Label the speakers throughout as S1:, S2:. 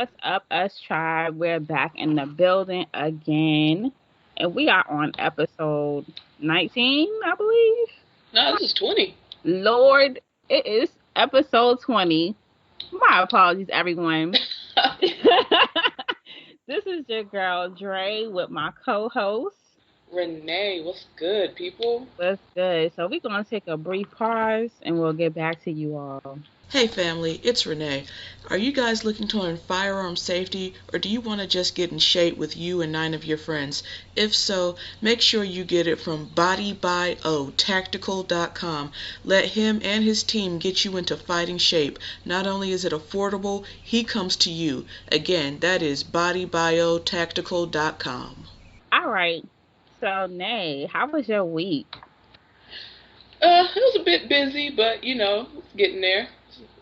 S1: What's up, us tribe? We're back in the building again. And we are on episode 19, I believe.
S2: No, this is 20.
S1: Lord, it is episode 20. My apologies, everyone. This is your girl, Dre, with my co host.
S2: Renee, what's good, people?
S1: What's good? So, we're going to take a brief pause and we'll get back to you all.
S3: Hey family, it's Renee. Are you guys looking to learn firearm safety, or do you want to just get in shape with you and 9 of your friends? If so, make sure you get it from BodyBioTactical.com. Let him and his team get you into fighting shape. Not only is it affordable, he comes to you. Again, that is BodyBioTactical.com.
S1: All right. So, Nay, how was your week?
S2: It was a bit busy, but it's getting there.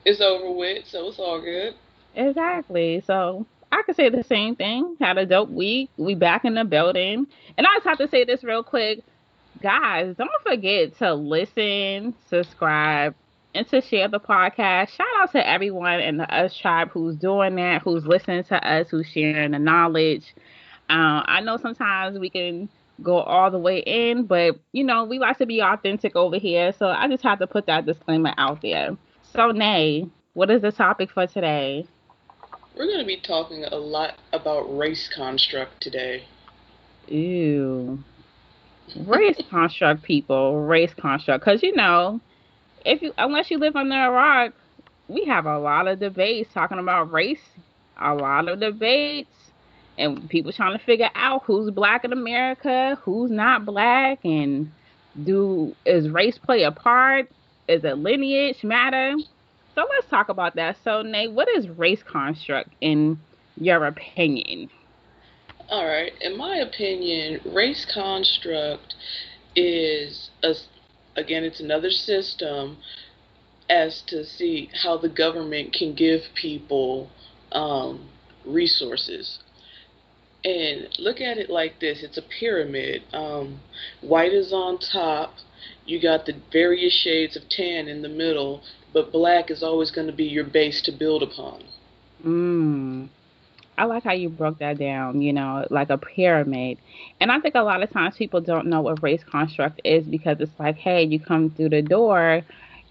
S2: It's over with, so it's all good.
S1: Exactly. So I could say the same thing. Had a dope week. We back in the building. And I just have to say this real quick. Guys, don't forget to listen, subscribe, and to share the podcast. Shout out to everyone in the Us Tribe who's doing that, who's listening to us, who's sharing the knowledge. I know sometimes we can go all the way in, but we like to be authentic over here. So I just have to put that disclaimer out there. So, Nay, what is the topic for today?
S2: We're going to be talking a lot about race construct today.
S1: Ew. Race construct, people. Race construct. Because, unless you live under a rock, we have a lot of debates talking about race. A lot of debates. And people trying to figure out who's black in America, who's not black, and is race play a part? Is it lineage matter? So let's talk about that. So, Nate, what is race construct in your opinion?
S2: All right. In my opinion, race construct is, again, it's another system as to see how the government can give people resources. And look at it like this. It's a pyramid. White is on top. You got the various shades of tan in the middle, but black is always going to be your base to build upon.
S1: I like how you broke that down, like a pyramid. And I think a lot of times people don't know what race construct is because it's like, hey, you come through the door,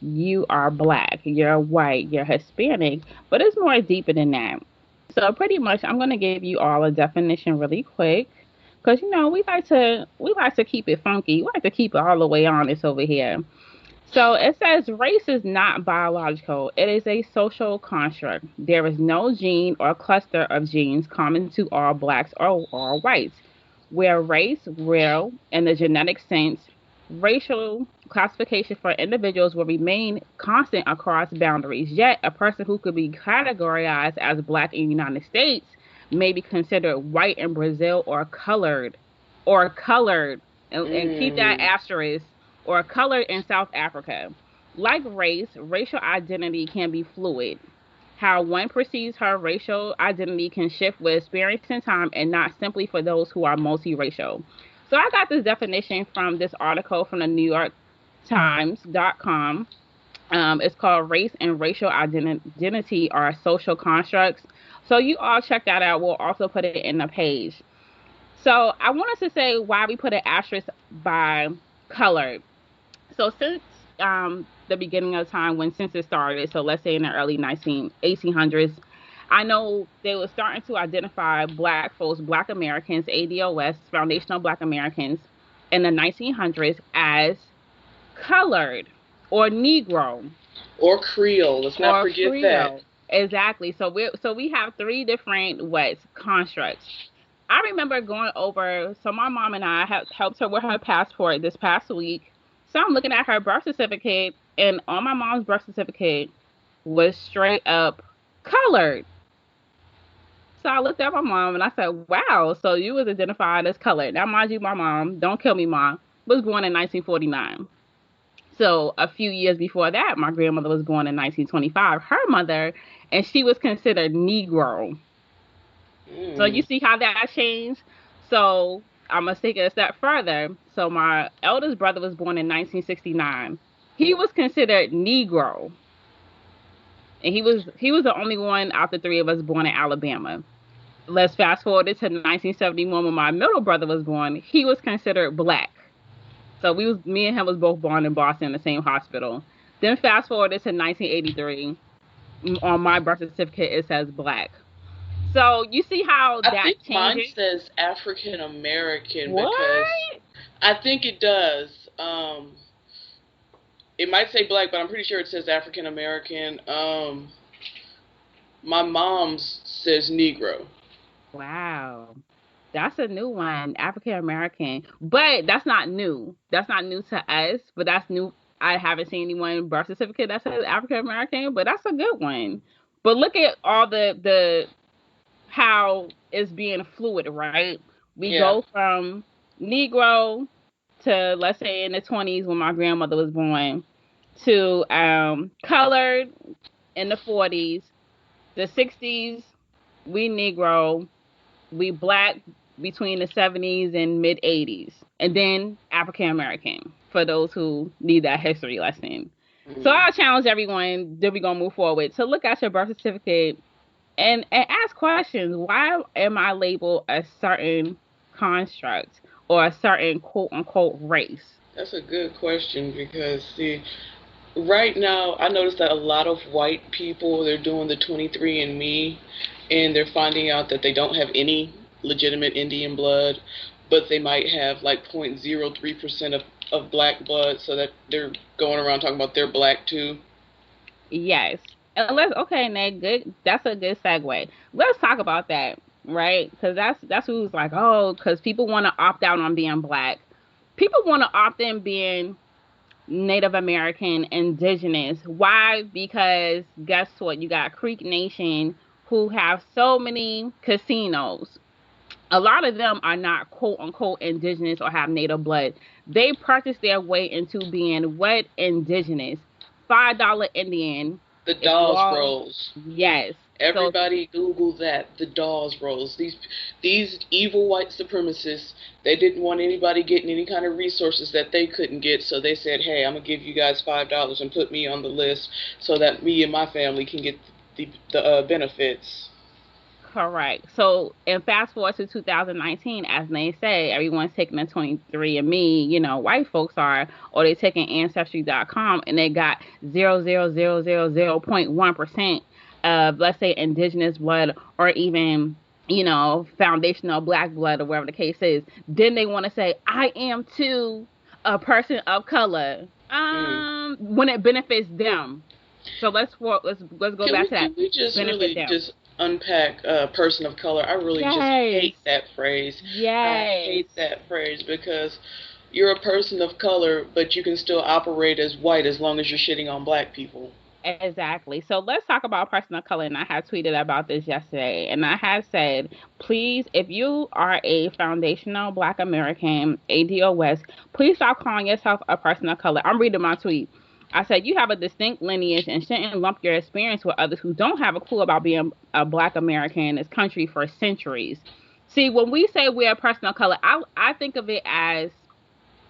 S1: you are black, you're white, you're Hispanic, but it's more deeper than that. So pretty much I'm going to give you all a definition really quick because, we like to keep it funky. We like to keep it all the way honest over here. So it says race is not biological. It is a social construct. There is no gene or cluster of genes common to all blacks or all whites. Where race, real, in the genetic sense, racial classification for individuals will remain constant across boundaries. Yet, a person who could be categorized as black in the United States may be considered white in Brazil or colored, and keep that asterisk, or colored in South Africa. Like race, racial identity can be fluid. How one perceives her racial identity can shift with experience and time and not simply for those who are multiracial. So I got this definition from this article from the New York Times.com. It's called Race and Racial Identity are Social Constructs. So you all check that out. We'll also put it in the page. So I want us to say why we put an asterisk by colored. So since the beginning of time when census started, so let's say in the early 1800s, I know they were starting to identify black folks, black Americans, ADOS, foundational black Americans, in the 1900s as colored or Negro.
S2: Or Creole. Let's not forget that.
S1: Exactly. So we have three different constructs. I remember going over, so my mom and I have helped her with her passport this past week. So I'm looking at her birth certificate, and on my mom's birth certificate was straight up colored. So I looked at my mom and I said, wow, so you was identified as colored. Now, mind you, my mom, don't kill me, Mom, was born in 1949. So a few years before that, my grandmother was born in 1925, her mother, and she was considered Negro. So you see how that changed? So I'm going to take it a step further. So my eldest brother was born in 1969. He was considered Negro. and he was the only one out the three of us born in Alabama. Let's fast forward to 1971 when my middle brother was born. He was considered black. So me and him was both born in Boston in the same hospital. Then fast forward to 1983. On my birth certificate, it says black. So you see how
S2: I
S1: that
S2: think mine
S1: changes?
S2: says African American because
S1: What?
S2: I think it does. It might say black, but I'm pretty sure it says African American. My mom's says Negro.
S1: Wow. That's a new one, African American. But that's not new. That's not new to us, but that's new. I haven't seen anyone birth certificate that says African American, but that's a good one. But look at all the how it's being fluid, right? We
S2: Yeah.
S1: go from Negro to, let's say, in the 20s when my grandmother was born, to colored in the 40s, the 60s we Negro, we black between the 70s and mid 80s, and then African American for those who need that history lesson. So
S2: Mm.
S1: I challenge everyone, then we're gonna move forward, to look at your birth certificate and ask questions. Why am I labeled a certain construct or a certain quote unquote race?
S2: That's a good question because see, right now I noticed that a lot of white people they're doing the 23andMe and they're finding out that they don't have any legitimate Indian blood, but they might have like 0.03% of black blood, so that they're going around talking about they're black too.
S1: Yes. And okay, Nate, good. That's a good segue. Let's talk about that, right? Because that's who's like, oh, because people want to opt out on being black. People want to opt in being Native American, indigenous. Why? Because guess what? You got Creek Nation who have so many casinos. A lot of them are not quote unquote indigenous or have native blood. They purchase their way into being what? Indigenous. $5 Indian.
S2: The
S1: If you
S2: Dawes
S1: all,
S2: rolls.
S1: yes. So,
S2: Everybody Google that. The Dawes rolls. These evil white supremacists, they didn't want anybody getting any kind of resources that they couldn't get, so they said, "Hey, I'm gonna give you guys $5 and put me on the list so that me and my family can get the benefits."
S1: correct. So, and fast forward to 2019, as they say, everyone's taking a 23andMe, white folks are, or they taking Ancestry.com and they got 0.1% of, let's say, indigenous blood or even, foundational black blood or whatever the case is. Then they want to say, I am too a person of color.
S2: Mm.
S1: When it benefits them. So let's go back to that.
S2: Can we just
S1: Benefit
S2: really
S1: them.
S2: just unpack person of color? I really just
S1: Yes.
S2: hate that phrase. I
S1: Yes.
S2: hate that phrase because you're a person of color, but you can still operate as white as long as you're shitting on black people.
S1: Exactly. So let's talk about person of color. And I had tweeted about this yesterday. And I have said, please, if you are a foundational Black American, ADOS, please stop calling yourself a person of color. I'm reading my tweet. I said, you have a distinct lineage and shouldn't lump your experience with others who don't have a clue about being a Black American in this country for centuries. See, when we say we're a person of color, I think of it as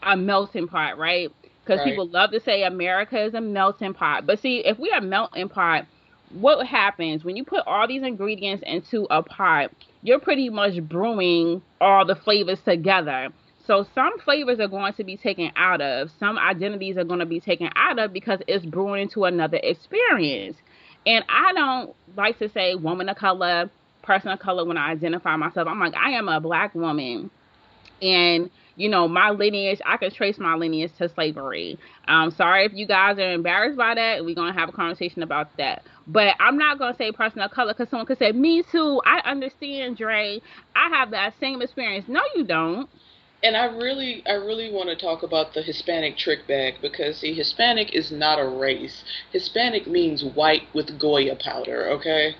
S1: a melting pot, right? Because
S2: Right.
S1: people love to say America is a melting pot. But see, if we're a melting pot, what happens when you put all these ingredients into a pot? You're pretty much brewing all the flavors together. So some flavors are going to be taken out of, some identities are going to be taken out of because it's brewing into another experience. And I don't like to say woman of color, person of color when I identify myself. I'm like, I am a black woman and my lineage, I can trace my lineage to slavery. Sorry if you guys are embarrassed by that. We're gonna have a conversation about that, but I'm not gonna say person of color because someone could say me too. I understand, Dre. I have that same experience. No, you don't.
S2: And I really want to talk about the Hispanic trick bag because see, Hispanic is not a race. Hispanic means white with Goya powder. Okay.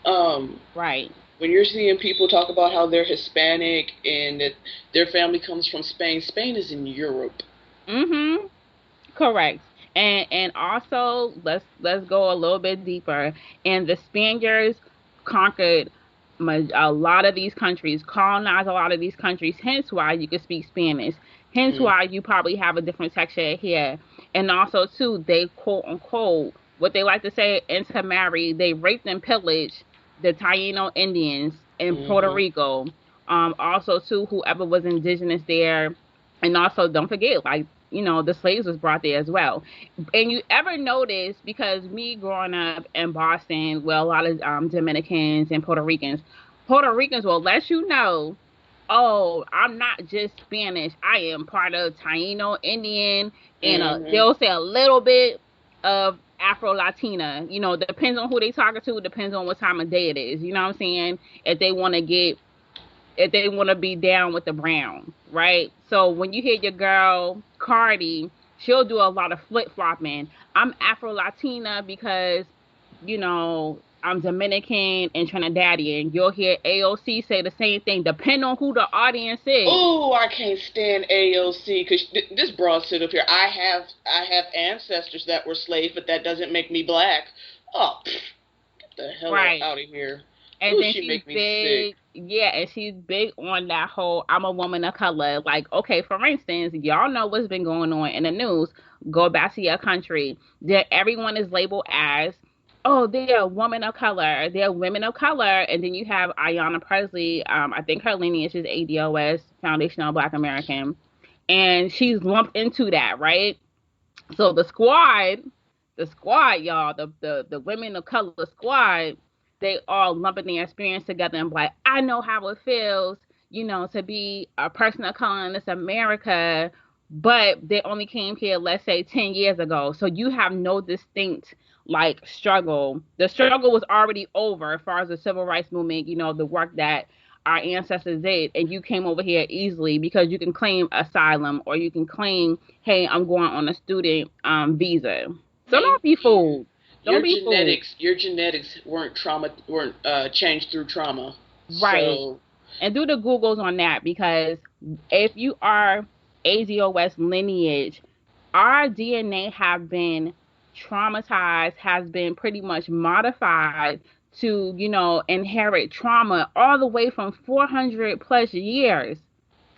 S2: Um,
S1: Right.
S2: when you're seeing people talk about how they're Hispanic and that their family comes from Spain, Spain is in Europe.
S1: Mm-hmm. Correct. And also let's go a little bit deeper. And the Spaniards conquered a lot of these countries, colonized a lot of these countries. Hence why you can speak Spanish. Hence
S2: Mm.
S1: why you probably have a different texture here. And also too, they quote unquote what they like to say, intermarry. They raped and pillaged the Taino Indians in Puerto
S2: Mhm.
S1: Rico. Also too, whoever was indigenous there, and also don't forget, like, the slaves was brought there as well. And you ever notice, because me growing up in Boston, well, a lot of Dominicans and Puerto Ricans will let you know, oh, I'm not just Spanish. I am part of Taino Indian, and
S2: Mhm.
S1: they'll say a little bit of Afro Latina. Depends on who they talking to. Depends on what time of day it is. You know what I'm saying? If they want to get, if they want to be down with the brown, right? So when you hear your girl Cardi, she'll do a lot of flip flopping. I'm Afro Latina because I'm Dominican and Trinidadian. You'll hear AOC say the same thing, depending on who the audience is.
S2: Oh, I can't stand AOC because this broad sit up here. I have ancestors that were slaves, but that doesn't make me black. Oh, pfft, get the hell
S1: Right.
S2: out of here.
S1: And
S2: Ooh,
S1: then
S2: she
S1: she's
S2: make me sick.
S1: big, yeah, and she's big on that whole I'm a woman of color. Like, okay, for instance, y'all know what's been going on in the news. Go back to your country. That everyone is labeled as, oh, they're a woman of color, they're women of color, and then you have Ayanna Presley. I think her lineage is ADOS, Foundational Black American, and she's lumped into that, right? So the squad, y'all, the women of color squad, they all lumping their experience together and be like, I know how it feels, to be a person of color in this America, but they only came here, let's say, 10 years ago. So you have no distinct like struggle. The struggle was already over as far as the civil rights movement, the work that our ancestors did, and you came over here easily because you can claim asylum or you can claim, hey, I'm going on a student visa. So
S2: And
S1: don't be fooled. Don't be fooled.
S2: your genetics weren't changed through trauma.
S1: Right.
S2: So
S1: And do the Googles on that, because if you are AZOS lineage, our DNA have been traumatized, has been pretty much modified to, inherit trauma all the way from 400 plus years.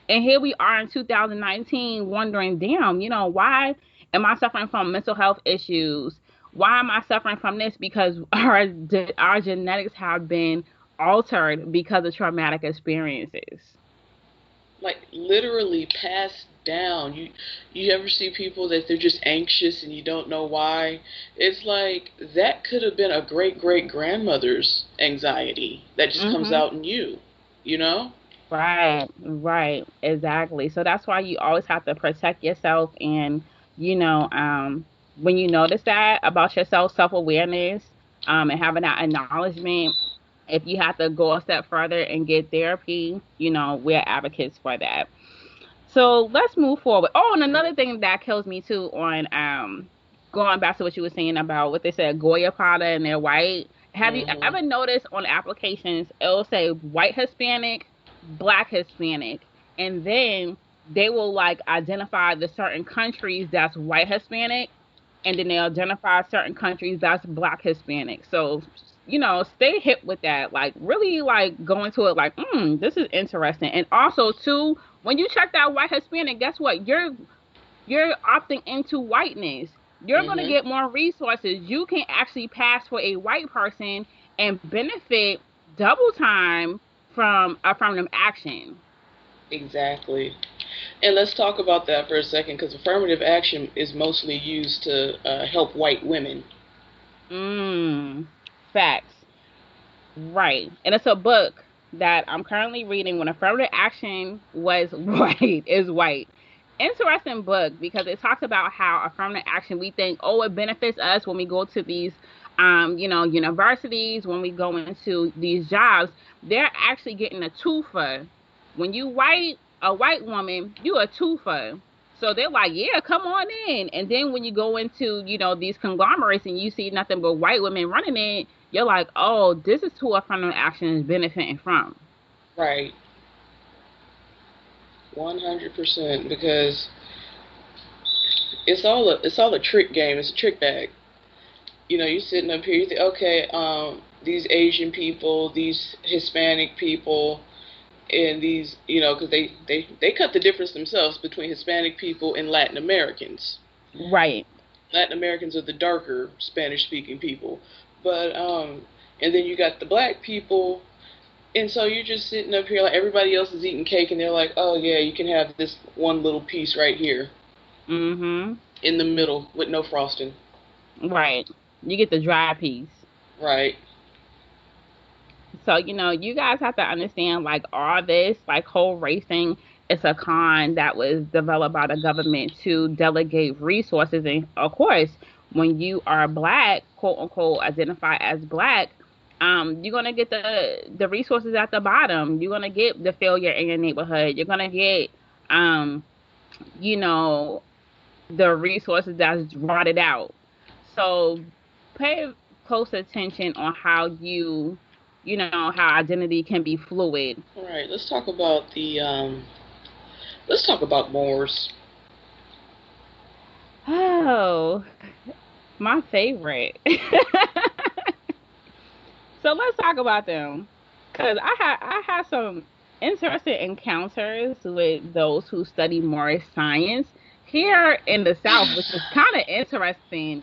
S1: And here we are in 2019 wondering, damn, why am I suffering from mental health issues? Why am I suffering from this? Because our genetics have been altered because of traumatic experiences.
S2: like literally passed down. You ever see people that they're just anxious and you don't know why? It's like that could have been a great great grandmother's anxiety that just comes
S1: Mhm.
S2: out in you, you know?
S1: Right, right, exactly. So that's why you always have to protect yourself, and when you notice that about yourself, self-awareness, and having that acknowledgement, if you have to go a step further and get therapy, we're advocates for that. So let's move forward. Oh, and another thing that kills me too on going back to what you were saying about what they said, Goya powder and they're white. Have you
S2: Mhm.
S1: ever noticed on applications it'll say white Hispanic, black Hispanic, and then they will like identify the certain countries that's white Hispanic, and then they identify certain countries that's black Hispanic. So stay hip with that. Like really, like go into it like, this is interesting. And also too, when you check that white Hispanic, guess what? You're opting into whiteness. You're gonna
S2: Mhm.
S1: get more resources. You can actually pass for a white person and benefit double time from affirmative action.
S2: Exactly. And let's talk about that for a second because affirmative action is mostly used to help white women.
S1: Mm, facts. Right. And it's a book that I'm currently reading when affirmative action was white, is white. Interesting book because it talks about how affirmative action, we think, oh, it benefits us when we go to these universities, when we go into these jobs. They're actually getting a twofer. When you a white woman, you a twofer. So they're like, yeah, come on in. And then when you go into, these conglomerates and you see nothing but white women running it, you're like, oh, this is who affirmative action is benefiting from.
S2: Right. 100% because it's all a trick game. It's a trick bag. You're sitting up here, you think, okay, these Asian people, these Hispanic people, and these, because they cut the difference themselves between Hispanic people and Latin Americans.
S1: Right.
S2: Latin Americans are the darker Spanish speaking people. But and then you got the black people, and so you're just sitting up here like everybody else is eating cake, and they're like, "Oh yeah, you can have this one little piece right here
S1: Mhm.
S2: in the middle with no frosting."
S1: Right. You get the dry piece.
S2: Right.
S1: So, you guys have to understand, like, all this, like, whole racing is a con that was developed by the government to delegate resources. And, of course, when you are black, quote unquote, identify as black, you're gonna get the resources at the bottom. You're gonna get the failure in your neighborhood. You're gonna get, um, you know, the resources that's rotted out. So pay close attention on how how identity can be fluid.
S2: All right. Let's talk about Moors.
S1: Oh, my favorite. So let's talk about them. Cause I had some interesting encounters with those who study more science here in the South, which is kind of interesting.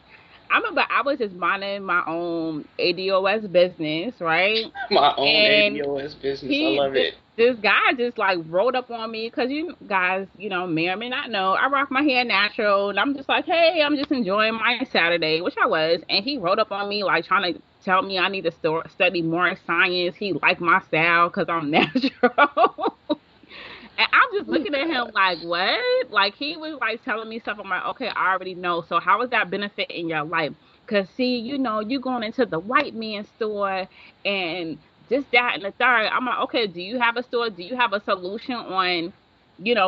S1: I remember I was just minding my own ADOS business, right?
S2: My own
S1: And
S2: ADOS business. I
S1: he
S2: love
S1: this,
S2: it.
S1: this guy just like rolled up on me because you guys, may or may not know, I rock my hair natural, and I'm just like, hey, I'm just enjoying my Saturday, which I was, and he rolled up on me like trying to tell me I need to study more science. He liked my style because I'm natural. And I'm just looking at him like, what? Like, he was like telling me stuff. I'm like, okay, I already know. So how is that benefit in your life? Because see, you going into the white man's store and this, that, and the third. I'm like, okay, do you have a store? Do you have a solution on,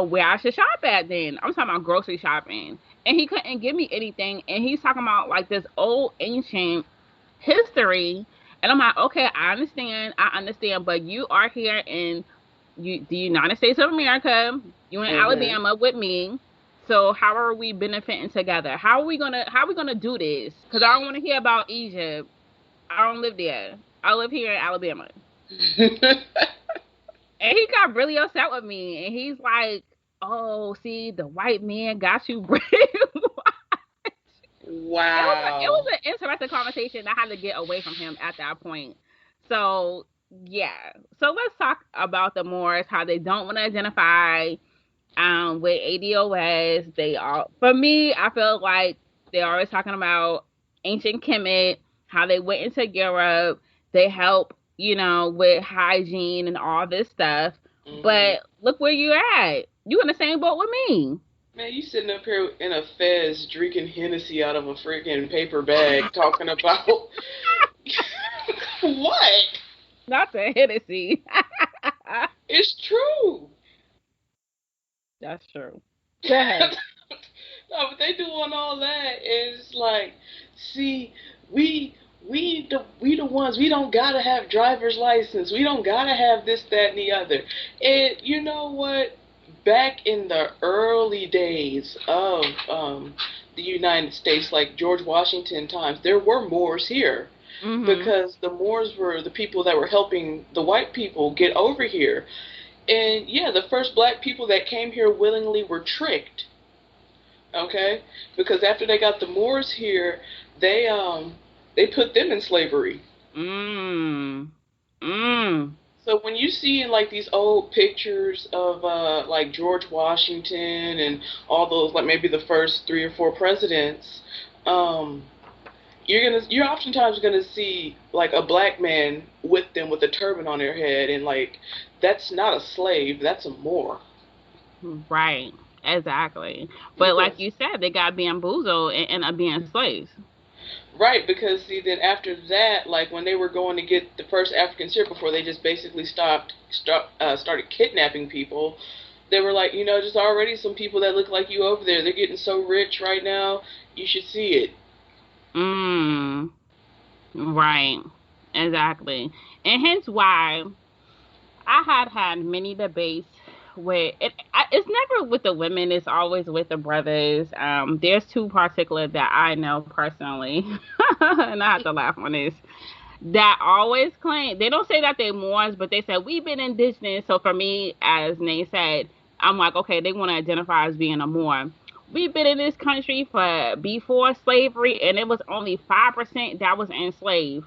S1: where I should shop at then? I'm talking about grocery shopping. And he couldn't give me anything. And he's talking about like this old ancient history. And I'm like, okay, I understand, but you are here in the United States of America. You in
S2: Mhm.
S1: Alabama with me. So how are we benefiting together? How are we gonna do this? Because I don't want to hear about Egypt. I don't live there. I live here in Alabama. And he got really upset with me, and he's like, "Oh, see, the white man got you brainwashed." It was
S2: Wow.
S1: an interesting conversation. I had to get away from him at that point. So yeah. So let's talk about the Moors, how they don't want to identify with ADOS. They all, for me, I feel like they're always talking about ancient Kemet, how they went into Europe, they help, with hygiene and all this stuff.
S2: Mhm.
S1: But look where you at. You in the same boat with me.
S2: Man, you sitting up here in a fez drinking Hennessy out of a freaking paper bag talking about what?
S1: Not the Hennessy.
S2: It's true.
S1: That's true. Go ahead.
S2: No, but they doing all that is like, see, we we the ones, we don't gotta have driver's license. We don't gotta have this, that, and the other. And you know what? Back in the early days of the United States, like George Washington times, there were Moors here
S1: Mhm.
S2: because the Moors were the people that were helping the white people get over here. And yeah, the first black people that came here willingly were tricked, okay? Because after they got the Moors here, they put them in slavery.
S1: Mm. Mm.
S2: So when you see in like these old pictures of like George Washington and all those, like maybe the first three or four presidents, um you're oftentimes gonna see like a black man with them with a turban on their head, and like that's not a slave, that's a Moor.
S1: Right. Exactly. But like
S2: Because
S1: you said, they got bamboozled and being slaves.
S2: right, because see, then after that, like when they were going to get the first Africans here, before they just basically started kidnapping people, they were like, there's already some people that look like you over there. They're getting so rich right now. You should see it.
S1: Mm. Right. Exactly. And hence why I had many debates with it. It's never with the women. It's always with the brothers. There's two particular that I know personally, and I have to laugh on this. That always claim they don't say that they Moors, but they said we've been indigenous. So for me, as Nate said, I'm like, okay, they want to identify as being a Moor. We've been in this country for before slavery, and it was only 5% that was enslaved.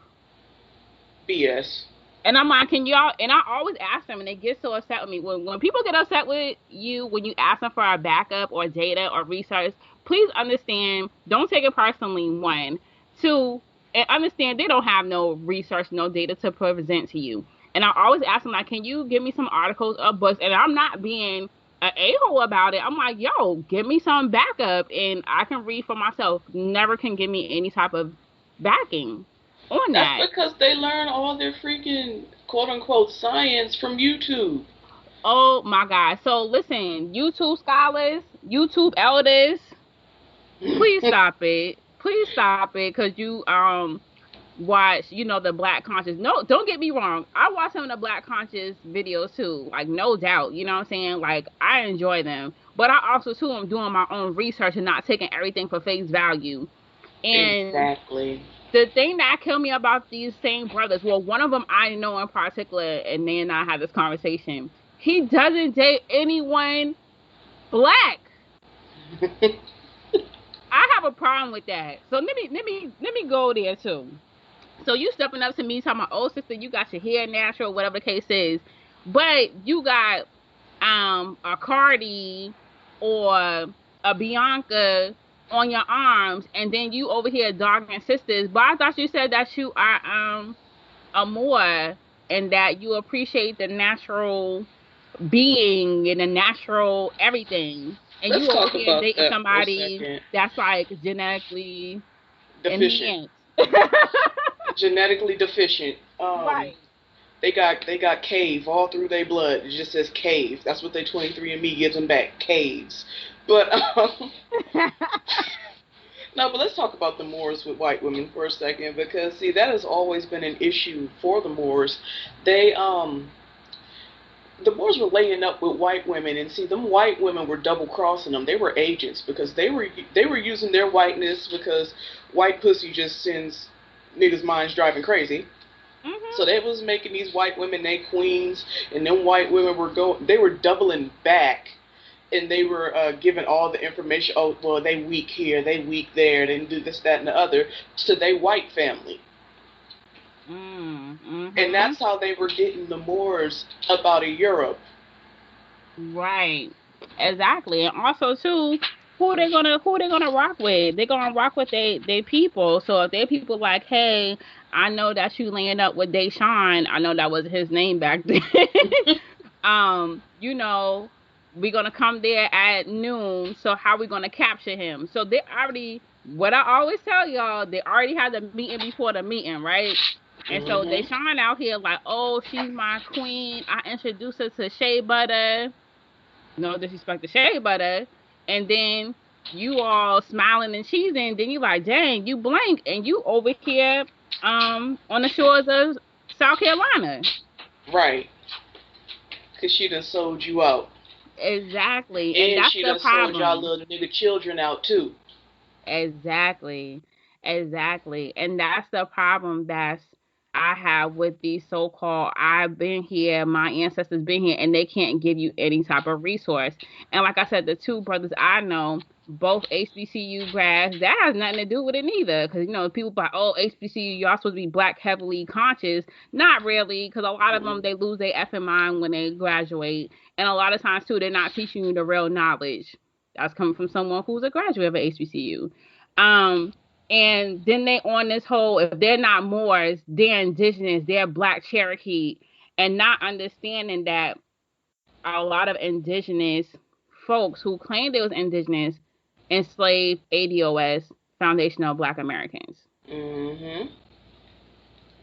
S2: BS.
S1: And I'm like, can y'all? And I always ask them, and they get so upset with me. When people get upset with you, when you ask them for a backup or data or research, please understand. Don't take it personally. One, two, and understand they don't have no research, no data to present to you. And I always ask them, like, can you give me some articles or books? And I'm not being an a-hole about it. I'm like, yo, give me some backup, and I can read for myself. Never can give me any type of backing on
S2: That's
S1: that.
S2: because they learn all their freaking quote unquote science from YouTube.
S1: Oh my God. So listen, YouTube scholars, YouTube elders, please stop it. Please stop it, because you watch, the Black Conscious. No, don't get me wrong. I watch some of the Black Conscious videos too. Like, no doubt. You know what I'm saying? Like, I enjoy them. But I also too am doing my own research and not taking everything for face value. And
S2: Exactly.
S1: the thing that killed me about these same brothers, well, one of them I know in particular, and then I had this conversation. He doesn't date anyone black. I have a problem with that. So let me go there too. So you stepping up to me talking about, oh sister, you got your hair natural, whatever the case is, but you got a Cardi or a Bianca on your arms, and then you over here dogging sisters. But I thought you said that you are a Moor, and that you appreciate the natural being and the natural everything. And
S2: Let's
S1: you over
S2: talk
S1: here
S2: about
S1: dating
S2: that for a
S1: somebody
S2: second.
S1: that's like genetically
S2: Deficient.
S1: enhanced.
S2: Genetically deficient.
S1: Right.
S2: They got cave all through their blood. It just says cave. That's what they 23andMe gives them back. Caves. But no, but let's talk about the Moors with white women for a second, because see, that has always been an issue for the Moors. They the Moors were laying up with white women, and see, them white women were double crossing them. They were agents, because they were using their whiteness, because white pussy just sends niggas' minds driving crazy. So
S1: Mhm.
S2: they was making these white women they queens, and them white women were going. They were doubling back, and they were giving all the information. Oh, well, they weak here, they weak there, they do this, that, and the other to they white family, and
S1: Mhm.
S2: that's how they were getting the Moors up out of Europe.
S1: Right. Exactly. And also too, who they gonna rock with? They're gonna rock with they people. So if they people like, hey, I know that you laying up with Deshaun, I know that was his name back then. You know, we're gonna come there at noon. So how we gonna capture him? So they already, what I always tell y'all, they already had the meeting before the meeting, right? And so
S2: Hmm.
S1: Deshaun out here like, oh, she's my queen. I introduced her to Shea Butter, no disrespect to Shea Butter, and then you all smiling and cheesing, then you like, dang, you blank, and you over here on the shores of South Carolina.
S2: Right, cause she done sold you out,
S1: Exactly. And
S2: and
S1: that's
S2: she
S1: the
S2: done sold y'all
S1: problem.
S2: little nigga children out too.
S1: Exactly. Exactly. And that's the problem that's I have with these so-called, I've been here, my ancestors been here, and they can't give you any type of resource. And like I said, the two brothers I know, both HBCU grads, that has nothing to do with it neither. Because, people like, oh, HBCU, y'all supposed to be black heavily conscious. Not really, because a lot of them,
S2: Mm-mm.
S1: they lose their effing mind when they graduate. And a lot of times, too, they're not teaching you the real knowledge. That's coming from someone who's a graduate of a HBCU. Um, and then they on this whole, if they're not Moors, they're indigenous, they're Black Cherokee, and not understanding that a lot of indigenous folks who claim they was indigenous enslaved ADOS, Foundational Black Americans.
S2: Hmm.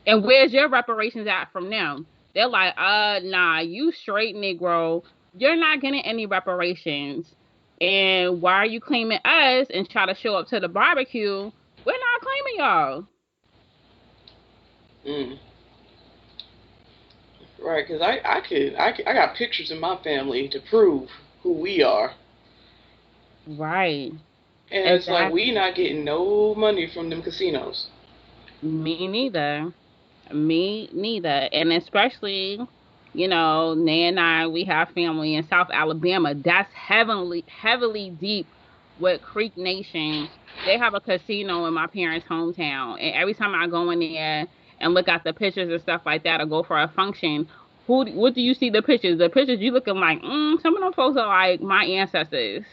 S1: And where's your reparations at from them? They're like, nah, you straight Negro, you're not getting any reparations. And why are you claiming us and try to show up to the barbecue? We're not claiming y'all.
S2: Mm. Right, because I got pictures in my family to prove who we are.
S1: Right.
S2: And it's like we
S1: Exactly.
S2: not getting no money from them casinos.
S1: Me neither. Me neither. And especially, Nay and I, we have family in South Alabama. That's heavily, heavily deep with Creek Nation. They have a casino in my parents' hometown, and every time I go in there and look at the pictures and stuff like that, or go for a function, what do you see the pictures? The pictures you looking like, some of them folks are like my ancestors,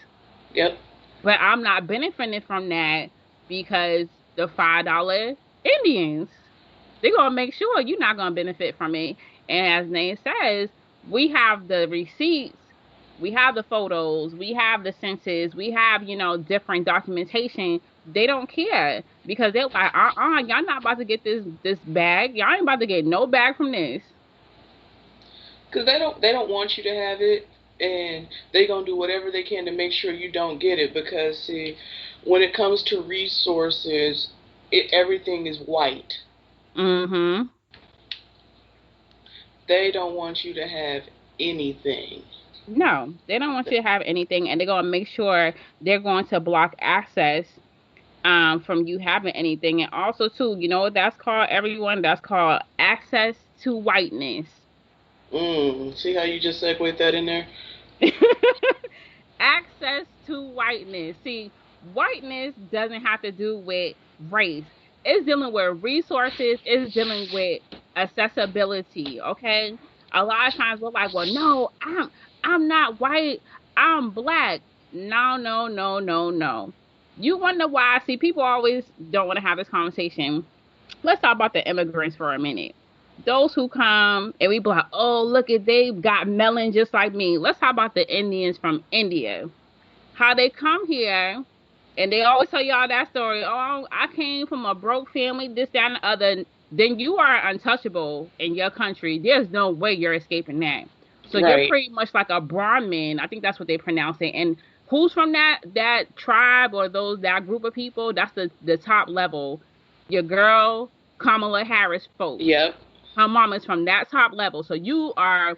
S2: Yep.
S1: but I'm not benefiting from that because the $5 Indians. They're gonna make sure you're not gonna benefit from it. And as Nate says, we have the receipts, we have the photos, we have the census, we have, different documentation. They don't care because they're like, y'all not about to get this bag. Y'all ain't about to get no bag from this.
S2: Because they don't want you to have it, and they gonna do whatever they can to make sure you don't get it. Because see, when it comes to resources, everything is white.
S1: Mm-hmm.
S2: They don't want you to have anything.
S1: No, they don't want you to have anything, and they're gonna make sure they're going to block access from you having anything. And also too, you know what that's called, everyone? That's called access to whiteness.
S2: See how you just segued that in there?
S1: Access to whiteness. See, whiteness doesn't have to do with race. It's dealing with resources, it's dealing with accessibility, okay? A lot of times we're like, well, no, I'm not white, I'm black. No, no, no, no, no. You wonder why? See, people always don't want to have this conversation. Let's talk about the immigrants for a minute. Those who come and we be like, oh, look at they got melon just like me. Let's talk about the Indians from India. How they come here and they always tell y'all that story. Oh, I came from a broke family, this, that, and the other. Then you are untouchable in your country. There's no way you're escaping that. So you're
S2: Right.
S1: pretty much like a Brahmin. I think that's what they pronounce it. And who's from that tribe or that group of people? That's the top level. Your girl Kamala Harris folks.
S2: Yep.
S1: Her mom is from that top level. So you are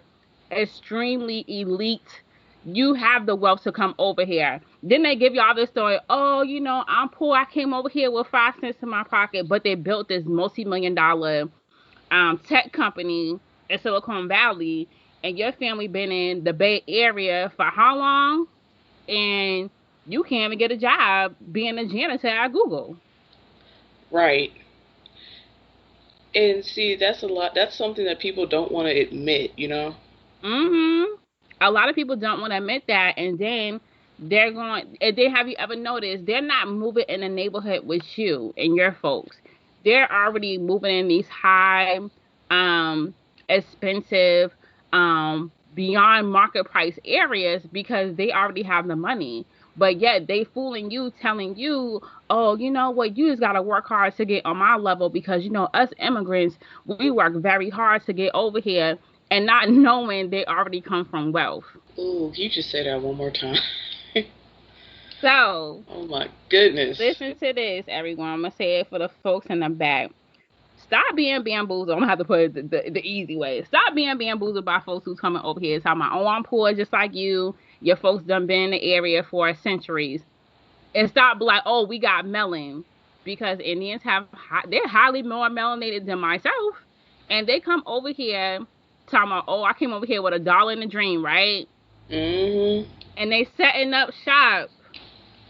S1: extremely elite. You have the wealth to come over here. Then they give y'all this story. Oh, I'm poor. I came over here with 5 cents in my pocket, but they built this multi-million-dollar tech company in Silicon Valley, and your family been in the Bay Area for how long? And you can't even get a job being a janitor at Google.
S2: Right. And see, that's a lot. That's something that people don't want to admit.
S1: Mm-hmm. A lot of people don't want to admit that, and then they're going. And then have you ever noticed they're not moving in a neighborhood with you and your folks? They're already moving in these high, um, expensive, beyond market price areas because they already have the money. But yet they fooling you, telling you, oh, you know what, you just gotta work hard to get on my level because us immigrants, we work very hard to get over here and not knowing they already come from wealth.
S2: Ooh, you just say that one more time.
S1: So,
S2: Oh my goodness.
S1: listen to this, everyone. I'm going to say it for the folks in the back. Stop being bamboozled. I'm going to have to put it the easy way. Stop being bamboozled by folks who's coming over here talking about, oh, I'm poor just like you. Your folks done been in the area for centuries. And stop like, oh, we got melon. Because Indians they're highly more melanated than myself. And they come over here talking about, oh, I came over here with $1 in a dream, right?
S2: Mm-hmm.
S1: And they setting up shop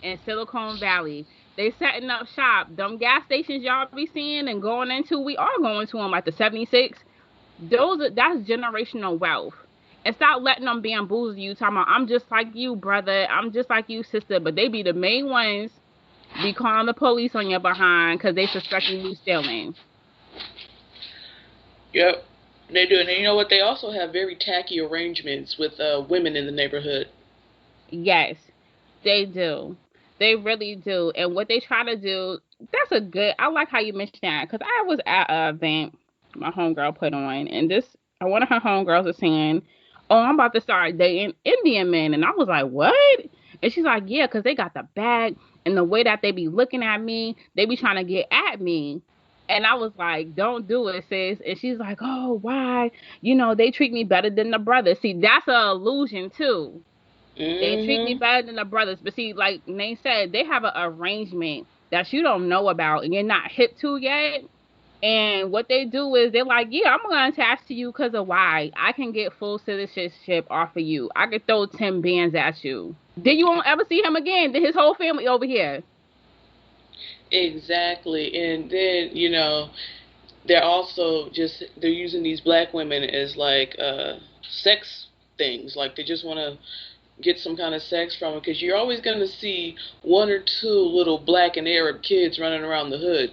S1: in Silicon Valley. They setting up shop. Them gas stations y'all be seeing and going into, we are going to them like the 76. That's generational wealth. And stop letting them bamboozle you talking about, I'm just like you, brother. I'm just like you, sister. But they be the main ones be calling the police on your behind because they suspecting you stealing.
S2: Yep. They do. And you know what? They also have very tacky arrangements with women in the neighborhood.
S1: Yes, they do. They really do. And what they try to do, I like how you mentioned that because I was at an event my homegirl put on, and one of her homegirls was saying, oh, I'm about to start dating Indian men. And I was like, what? And she's like, yeah, because they got the bag and the way that they be looking at me, they be trying to get at me. And I was like, don't do it, sis. And she's like, oh, why? They treat me better than the brothers. See, that's an illusion, too. They treat me
S2: Mm-hmm.
S1: better than the brothers. But see, like Nate said, they have an arrangement that you don't know about and you're not hip to yet. And what they do is they're like, yeah, I'm going to attach to you because of why. I can get full citizenship off of you. I could throw 10 bands at you. Then you won't ever see him again. Then his whole family over here.
S2: Exactly. And then, they're also just they're using these black women as like sex things. Like they just want to get some kind of sex from them because you're always going to see one or two little black and Arab kids running around the hood.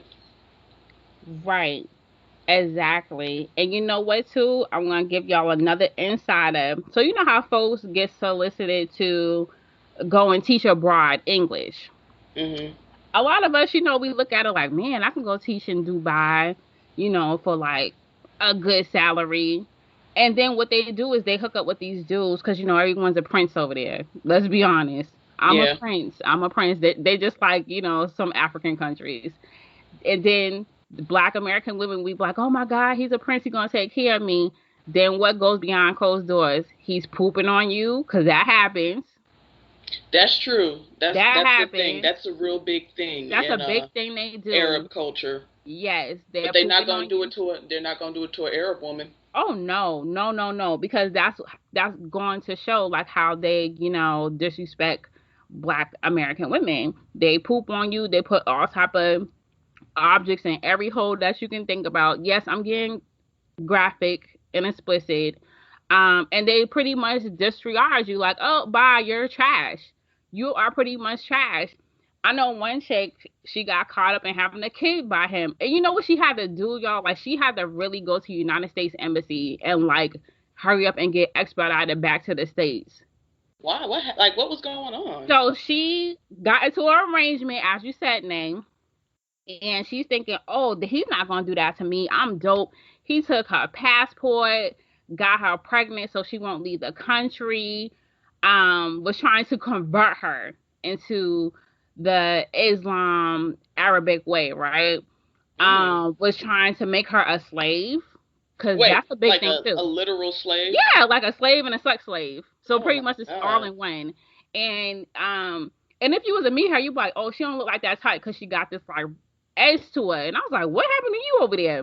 S1: Right. Exactly. And you know what too? I'm gonna give y'all another insider. So you know how folks get solicited to go and teach abroad English.
S2: Mhm.
S1: A lot of us, we look at it like, man, I can go teach in Dubai, for like a good salary. And then what they do is they hook up with these dudes because everyone's a prince over there. Let's be honest. I'm a
S2: Yeah.
S1: prince. I'm a prince. They just like, some African countries. And then the black American women, we be like, oh my God, he's a prince. He's going to take care of me. Then what goes behind closed doors? He's pooping on you because that happens.
S2: That's true. That's
S1: That
S2: that's the thing.
S1: happens.
S2: That's a real big thing
S1: That's a
S2: in
S1: big thing they do.
S2: Arab culture.
S1: Yes, they're
S2: But they're not
S1: pooping
S2: gonna
S1: on
S2: do it
S1: you.
S2: to a. They're not gonna do it to an Arab woman.
S1: Oh no, no, no, no, because that's going to show like how they, disrespect black American women. They poop on you. They put all type of objects in every hole that you can think about. Yes, I'm getting graphic and explicit. And they pretty much disregard you like, oh, bye, you're trash. You are pretty much trash. I know one chick, she got caught up in having a kid by him. And you know what she had to do, y'all? Like, she had to really go to the United States Embassy and, like, hurry up and get expedited back to the States.
S2: Why? What was going on?
S1: So she got into an arrangement, as you said, name. And she's thinking, oh, he's not going to do that to me. I'm dope. He took her passport, got her pregnant so she won't leave the country, was trying to convert her into the Islam Arabic way, right?
S2: Mm.
S1: Was trying to make her a slave because
S2: Wait,
S1: that's a big
S2: like
S1: thing
S2: a
S1: too.
S2: literal slave?
S1: Yeah, like a slave and a sex slave. So
S2: Oh
S1: pretty
S2: my
S1: much it's all
S2: God.
S1: in one. And if you was to meet her, you'd be like, oh, she don't look like that type because she got this like edge to her. And I was like, what happened to you over there?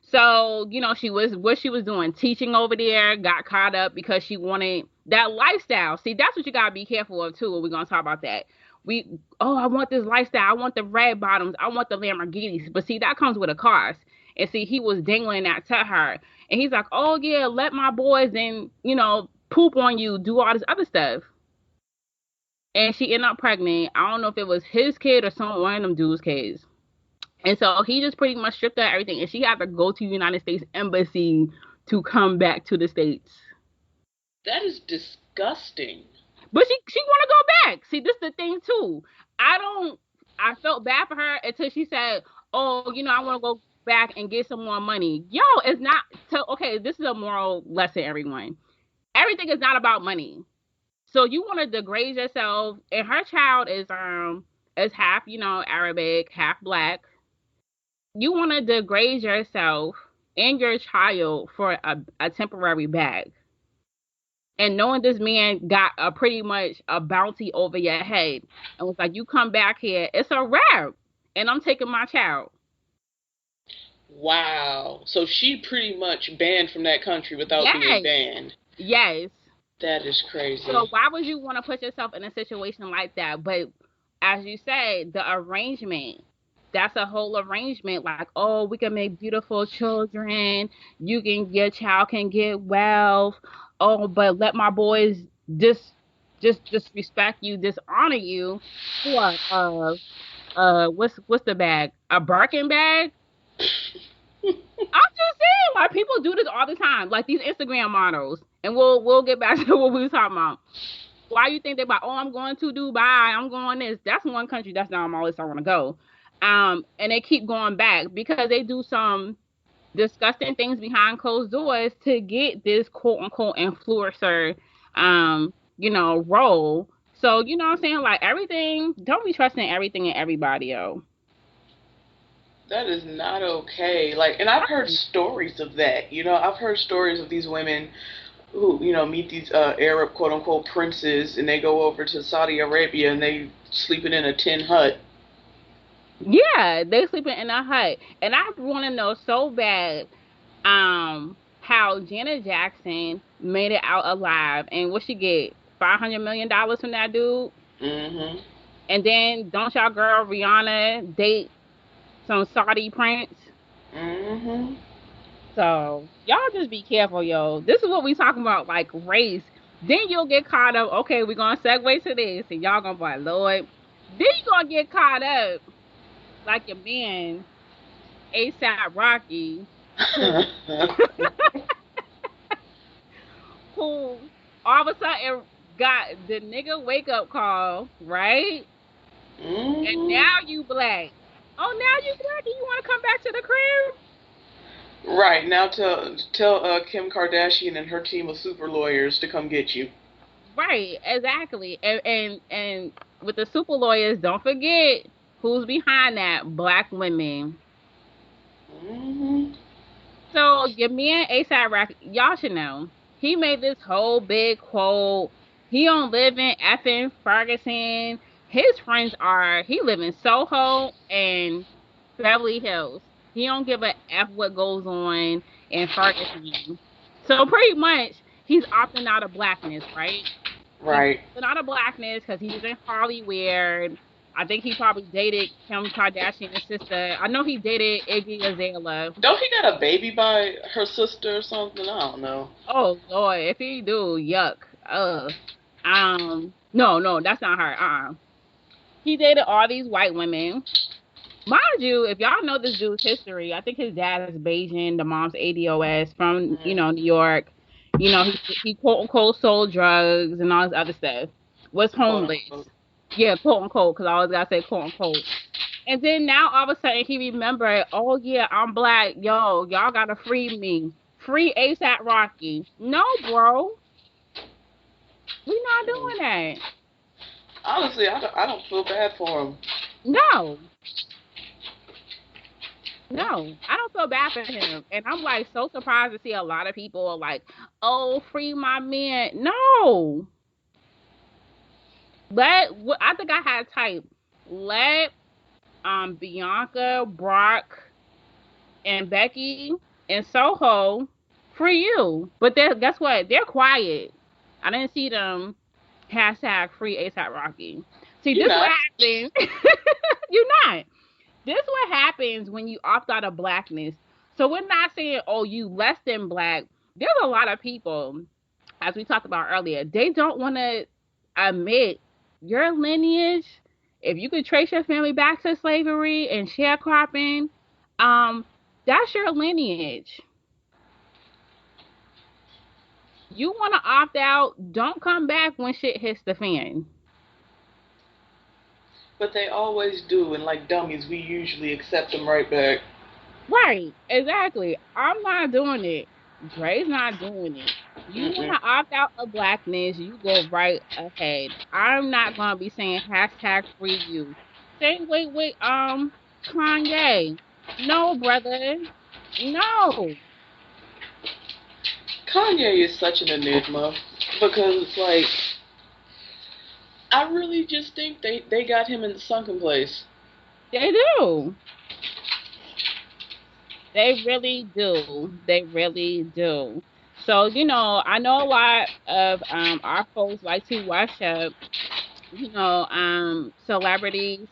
S1: So she was what she was doing, teaching over there, got caught up because she wanted that lifestyle. See, that's what you gotta be careful of too. We're gonna talk about that. I want this lifestyle. I want the red bottoms. I want the Lamborghinis. But see, that comes with a cost. And see, he was dangling that to her. And he's like, oh, yeah, let my boys then, poop on you, do all this other stuff. And she ended up pregnant. I don't know if it was his kid or some one of them dudes' kids. And so he just pretty much stripped her everything. And she had to go to the United States Embassy to come back to the States.
S2: That is disgusting.
S1: But she want to go back. See, this is the thing, too. I don't, I felt bad for her until she said, oh, I want to go back and get some more money. Yo, it's not, okay, this is a moral lesson, everyone. Everything is not about money. So you want to degrade yourself, and her child is half, Arabic, half black. You want to degrade yourself and your child for a temporary bag. And knowing this man got a pretty much a bounty over your head and was like, you come back here, it's a wrap. And I'm taking my child.
S2: Wow. So she pretty much banned from that country without being
S1: Yes.
S2: banned.
S1: Yes.
S2: That is
S1: So
S2: crazy.
S1: why would you want to put yourself in a situation like that? But as you say, the arrangement, that's a whole arrangement. Like, oh, we can make beautiful children. Your child can get wealth. Oh, but let my boys just just disrespect you, dishonor you for what's the bag? A Birkin bag? I'm just saying, like people do this all the time, like these Instagram models. And we'll get back to what we were talking about. Why you think they about, oh, I'm going to Dubai, I'm going this. That's one country that's not on my list I want to go. And they keep going back because they do some disgusting things behind closed doors to get this quote unquote influencer role. So you know what I'm saying? Like everything, don't be trusting everything and everybody, yo.
S2: That is not okay. Like, and I've heard stories of that. I've heard stories of these women who, meet these Arab quote unquote princes and they go over to Saudi Arabia and they sleeping in a tin hut.
S1: Yeah, they sleeping in a hut. And I want to know so bad how Janet Jackson made it out alive and what she get $500 million from that dude.
S2: Mhm.
S1: And then don't y'all girl Rihanna date some Saudi prince?
S2: Mhm.
S1: So y'all just be careful, yo. This is what we talking about, like race. Then you'll get caught up. Okay, we're gonna segue to this, and y'all gonna be like, Lord. Then you gonna get caught up like your man ASAP Rocky, who who all of a sudden got the nigga wake up call, right? And now
S2: Mhm.
S1: you black. Oh, now you black and you want to come back to the crib?
S2: Right now, tell Kim Kardashian and her team of super lawyers to come get you.
S1: Right, exactly. And with the super lawyers, don't forget who's behind that, black women.
S2: Mhm.
S1: So your man ASAP Rocky, y'all should know. He made this whole big quote. He don't live in effing Ferguson. His friends are he live in Soho and Beverly Hills. He don't give a F what goes on in Ferguson. So pretty much he's opting out of blackness, right? He's
S2: Right.
S1: opting out of blackness because he's in Hollywood. I think he probably dated Kim Kardashian's sister. I know he dated Iggy Azalea.
S2: Don't he got a baby by her sister or something? I don't know.
S1: Oh Lord, if he do, yuck. No, no, that's not her. He dated all these white women. Mind you, if y'all know this dude's history, I think his dad is Beijing, the mom's ADOS from, New York. He quote unquote sold drugs and all this other stuff. Was
S2: Quote
S1: homeless.
S2: unquote.
S1: Yeah, quote unquote, because I always gotta say quote unquote. And then now all of a sudden he remembered, oh yeah, I'm black. Yo, y'all gotta free me. Free ASAP Rocky. No, bro. We not
S2: Mm.
S1: doing that.
S2: Honestly, I don't feel bad for him.
S1: No, no. I don't feel bad for him. And I'm like so surprised to see a lot of people are like, oh, free my man. No. I think I had type. Let Bianca, Brock, and Becky and Soho free you. But guess what? They're quiet. I didn't see them hashtag free ASAP Rocky. See,
S2: You
S1: this what
S2: not.
S1: happens. You're not. This what happens when you opt out of blackness. So we're not saying, oh, you less than black. There's a lot of people, as we talked about earlier, they don't want to admit your lineage. If you could trace your family back to slavery and sharecropping, um, that's your lineage. You want to opt out, don't come back when shit hits the fan.
S2: But they always do, and like dummies, we usually accept them right back.
S1: Right, exactly. I'm not doing it. Dre's not doing it. You want
S2: Mm-mm.
S1: to opt out of blackness, you go right ahead. I'm not going to be saying hashtag free you. Same way with Kanye. No, brother. No.
S2: Kanye is such an enigma because it's like I really just think they got him in the sunken place.
S1: They do. They really do. They really do. So, I know a lot of our folks like to watch up celebrities.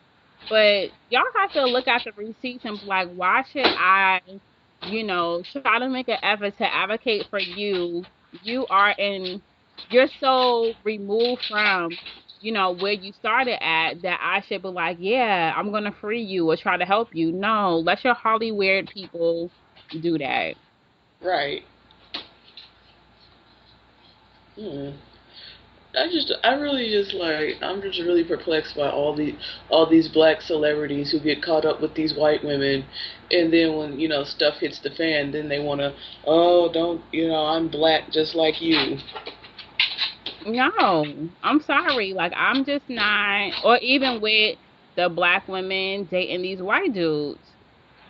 S1: But y'all have to look at the receipts and be like, why should I, try to make an effort to advocate for you? You're so removed from, where you started at that I should be like, yeah, I'm gonna free you or try to help you. No, let your Hollywood people do that.
S2: Right. Hmm. I really just like I'm just really perplexed by all these black celebrities who get caught up with these white women, and then when stuff hits the fan, then they wanna, oh, don't, I'm black just like you.
S1: No, I'm sorry. Like, I'm just not, or even with the black women dating these white dudes,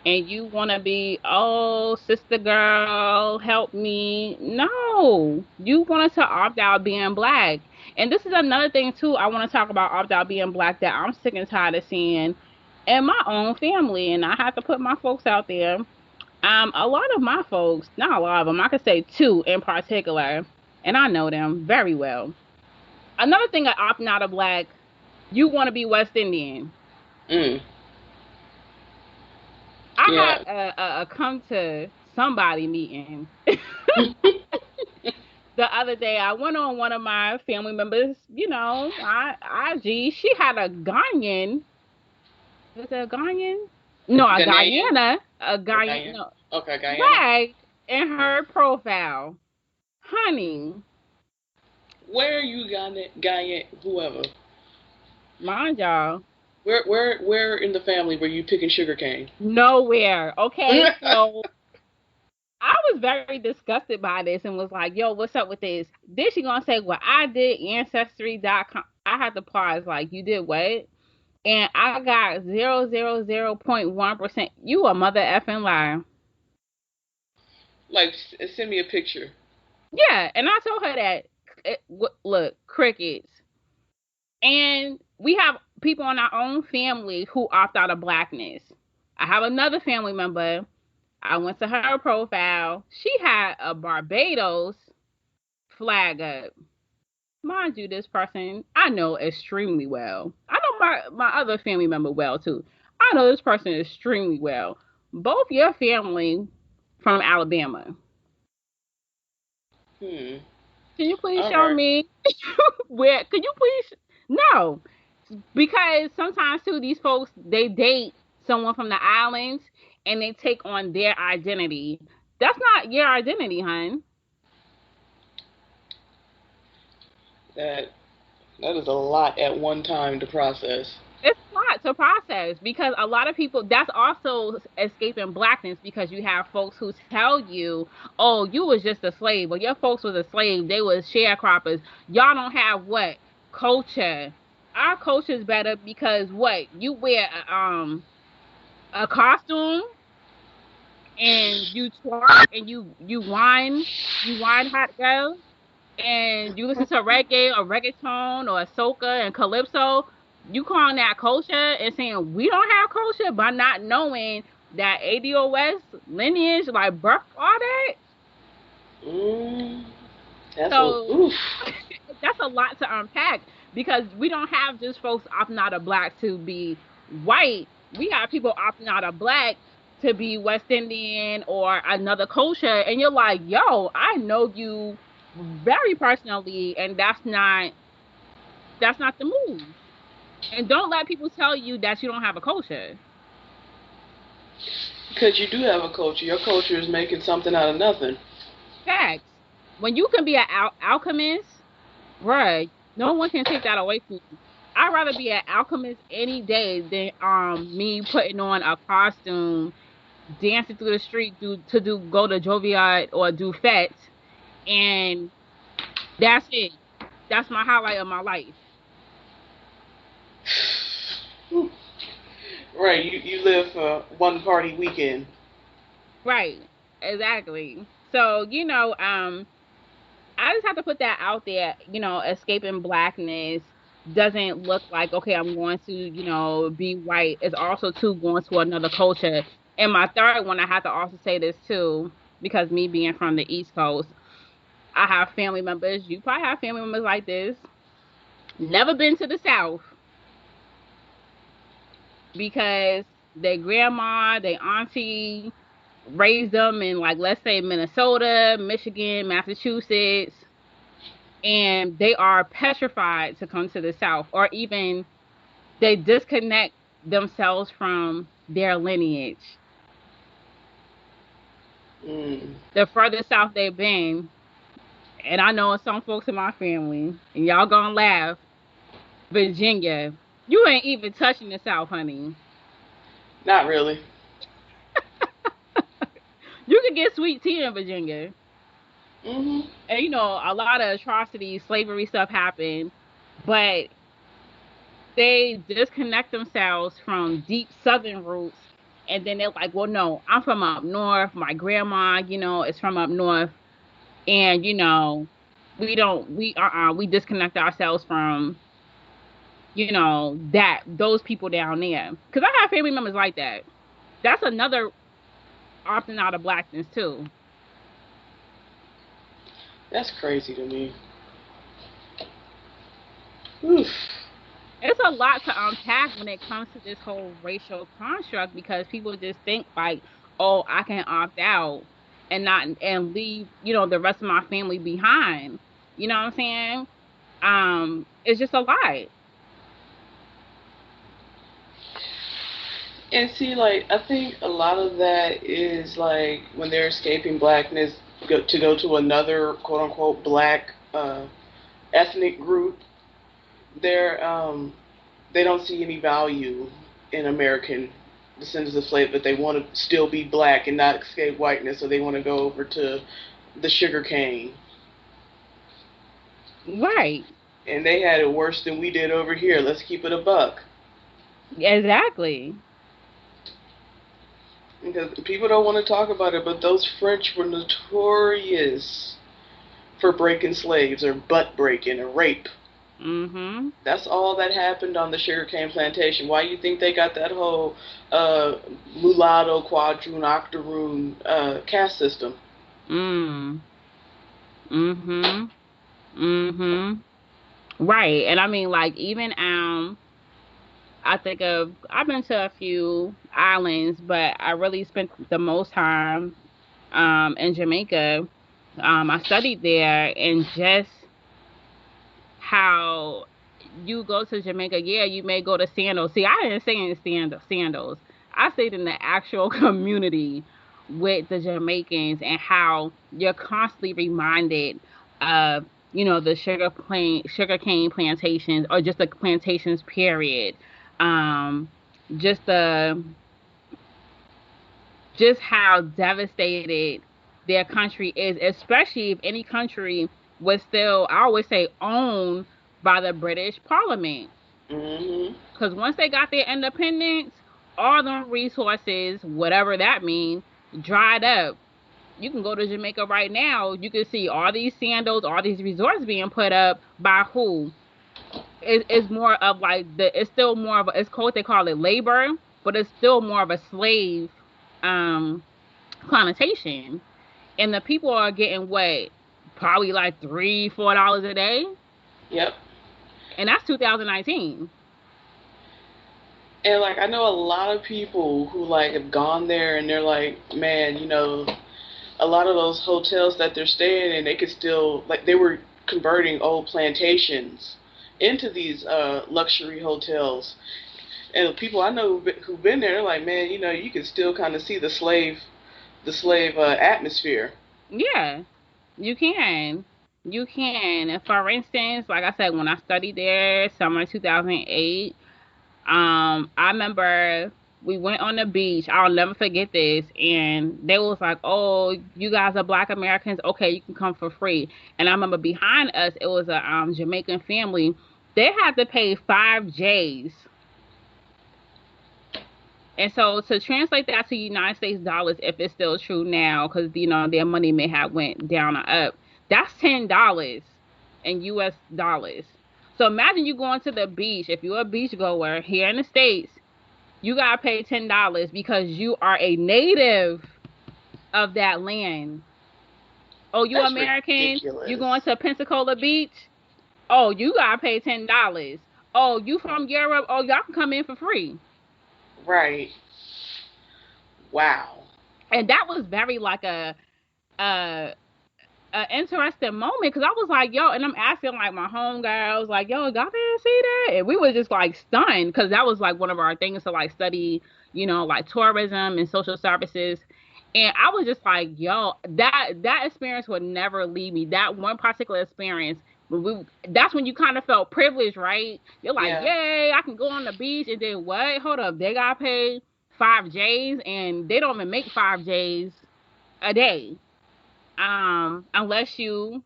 S1: and you want to be, oh, sister girl, help me. No, you wanted to opt out being black. And this is another thing, too. I want to talk about opt out being black that I'm sick and tired of seeing in my own family. And I have to put my folks out there. A lot of my folks, not a lot of them, I could say two in particular, and I know them very well. Another thing of opting out of black. You want to be West Indian.
S2: Mm.
S1: I
S2: Yeah.
S1: had a come to somebody meeting the other day. I went on one of my family members, I IG. She had a Ghanaian. Was it a Ghanaian? No, a
S2: Ghanaian
S1: Guyana. A
S2: or
S1: Guyana.
S2: Guyana?
S1: No,
S2: Okay, Guyana.
S1: flag in her profile. Honey,
S2: Where are you, Guyana? Whoever.
S1: mind y'all,
S2: Where in the family were you picking sugar cane?
S1: nowhere. Okay, so I was very disgusted by this and was like, yo, what's up with this? Then she gonna say, well, I did Ancestry.com. I had to pause, like, you did what? And I got 0.1%. You a mother effing liar.
S2: Like, send me a picture.
S1: Yeah, and I told her that, look, crickets. And we have people in our own family who opt out of Blackness. I have another family member. I went to her profile. She had a Barbados flag up. Mind you, this person I know extremely well. I know my other family member well too. I know this person extremely well. Both your family from Alabama.
S2: Hmm.
S1: Can you please
S2: All
S1: show
S2: right.
S1: me where? Could you please? No, because sometimes too these folks they date someone from the islands and they take on their identity. That's not your identity, hun.
S2: That that is a lot at one time to process.
S1: It's a lot to process because a lot of people, that's also escaping Blackness, because you have folks who tell you, oh, you was just a slave, or your folks was a slave, they was sharecroppers. Y'all don't have what? Culture. Our culture is better because what? You wear a costume and you twerk and you whine hot girl, and you listen to reggae or reggaeton or soca and calypso, you calling that culture and saying we don't have culture by not knowing that ADOS lineage like birth all that.
S2: Mm, that's a
S1: So
S2: oof.
S1: that's a lot to unpack because we don't have just folks opting out of black to be white. We have people opting out of black to be West Indian or another culture, and you're like, yo, I know you very personally, and that's not the move. And don't let people tell you that you don't have a culture.
S2: Because you do have a culture. Your culture is making something out of nothing.
S1: Facts. When you can be an alchemist, bruh, no one can take that away from you. I'd rather be an alchemist any day than me putting on a costume, dancing through the street do go to Joviat or do fets, and that's it. That's my highlight of my life.
S2: Right. You live for one party weekend.
S1: Right. Exactly. So, I just have to put that out there. Escaping Blackness doesn't look like, okay, I'm going to, be white. It's also too going to another culture. And my third one, I have to also say this too, because me being from the East Coast, I have family members. You probably have family members like this. Never been to the South because their grandma, their auntie raised them in, like, let's say Minnesota, Michigan, Massachusetts, and they are petrified to come to the South, or even they disconnect themselves from their lineage.
S2: Mm.
S1: The further south they've been, and I know some folks in my family, and y'all gonna laugh, Virginia, you ain't even touching the South, honey.
S2: Not really.
S1: You can get sweet tea in Virginia.
S2: Hmm.
S1: And a lot of atrocities, slavery stuff happened, but they disconnect themselves from deep southern roots, and then they're like, well, no, I'm from up north, my grandma is from up north, and we disconnect ourselves from that those people down there, because I have family members like that. That's another opting out of Blackness too.
S2: That's crazy to me. Oof.
S1: It's a lot to unpack when it comes to this whole racial construct because people just think like, oh, I can opt out and not and leave, the rest of my family behind. You know what I'm saying? It's just a lot.
S2: And see, like, I think a lot of that is like when they're escaping blackness to go to another quote unquote black ethnic group. They don't see any value in American descendants of slaves, but they want to still be black and not escape whiteness, so they want to go over to the sugar cane.
S1: Right.
S2: And they had it worse than we did over here. Let's keep it a buck.
S1: Exactly.
S2: Because people don't want to talk about it, but those French were notorious for breaking slaves or butt breaking or rape.
S1: Mhm.
S2: That's all that happened on the sugarcane plantation. Why you think they got that whole uh, mulatto, quadroon, octoroon caste system?
S1: Mm. Mhm. Mhm. Right. And I mean like even I've been to a few islands, but I really spent the most time in Jamaica. I studied there and just how you go to Jamaica, yeah, you may go to Sandals. See, I didn't stay in Sandals. I stayed in the actual community with the Jamaicans and how you're constantly reminded of, the sugarcane plantations or just the plantations period. Um, just the just how devastated their country is, especially if any country was still, I always say, owned by the British Parliament.
S2: Hmm.
S1: Because once they got their independence, all them resources, whatever that means, dried up. You can go to Jamaica right now. You can see all these sandals, all these resorts being put up by who? It's more of like it's still more of it's called, they call it labor, but it's still more of a slave um connotation. And the people are getting what, probably like $3, $4 a day,
S2: Yep.
S1: and that's 2019.
S2: And like I know a lot of people who like have gone there and they're like, man, a lot of those hotels that they're staying in, they could still like they were converting old plantations into these luxury hotels. And the people I know who've been there, they're like, man, you can still kind of see the slave atmosphere.
S1: Yeah, you can. You can. And for instance, like I said, when I studied there, summer 2008, I remember we went on the beach. I'll never forget this. And they was like, "Oh, you guys are Black Americans. Okay, you can come for free." And I remember behind us, it was a Jamaican family. They had to pay 5 J's. And so to translate that to United States dollars, if it's still true now, because their money may have went down or up, that's $10 in US dollars. So imagine you going to the beach. If you're a beach goer here in the States, you gotta pay $10 because you are a native of that land. Oh, you
S2: That's
S1: American? You going
S2: ridiculous.
S1: to Pensacola Beach? Oh, you gotta pay $10. Oh, you from Europe? Oh, y'all can come in for free.
S2: Right. Wow.
S1: And that was very like a an interesting moment because I was like, yo, and I'm asking like my homegirls, like, yo, y'all didn't see that? And we were just like stunned because that was like one of our things to like study, like tourism and social services. And I was just like, yo, that experience would never leave me. That one particular experience, that's when you kind of felt privileged, right? You're like,
S2: Yeah.
S1: yay, I can go on the beach, and then what? Hold up, they got paid 5 J's, and they don't even make 5 J's a day, unless you,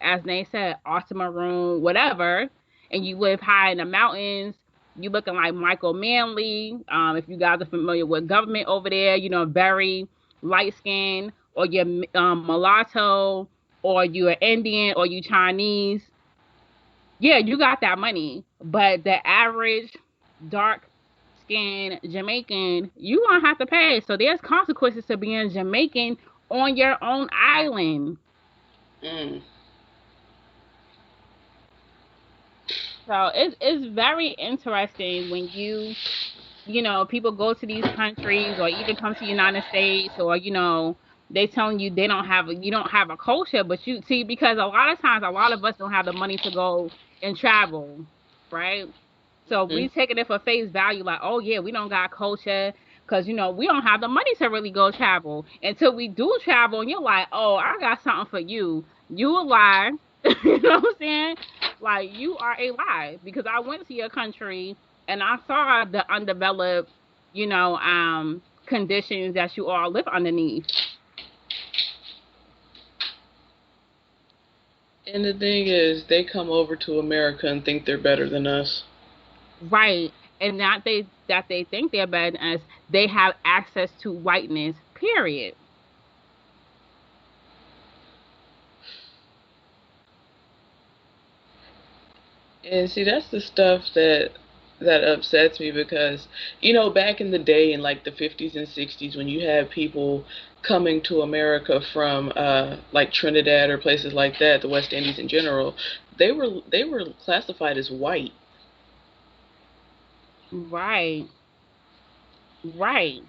S1: as they said, awesome maroon, whatever, and you live high in the mountains. You looking like Michael Manley. If you guys are familiar with government over there, very light skinned, or you're mulatto, or you're Indian, or you Chinese. Yeah, you got that money. But the average dark skinned Jamaican, you gonna have to pay. So there's consequences to being Jamaican on your own island.
S2: Mm.
S1: So it's very interesting when people go to these countries or even come to the United States, or they telling you you don't have a culture, but you see, because a lot of times a lot of us don't have the money to go and travel, right? So
S2: Hmm.
S1: we taking it for face value, like, oh yeah, we don't got culture, because we don't have the money to really go travel until we do travel, and you're like, oh, I got something for you. You a lie. You know what I'm saying? Like, you are a lie, because I went to your country and I saw the undeveloped, conditions that you all live underneath.
S2: And the thing is, they come over to America and think they're better than us.
S1: Right. And not that they think they're better than us, they have access to whiteness, period.
S2: And see, that's the stuff that upsets me because, back in the day in like the 50s and 60s when you had people coming to America from like Trinidad or places like that, the West Indies in general, they were classified as white.
S1: Right. Right.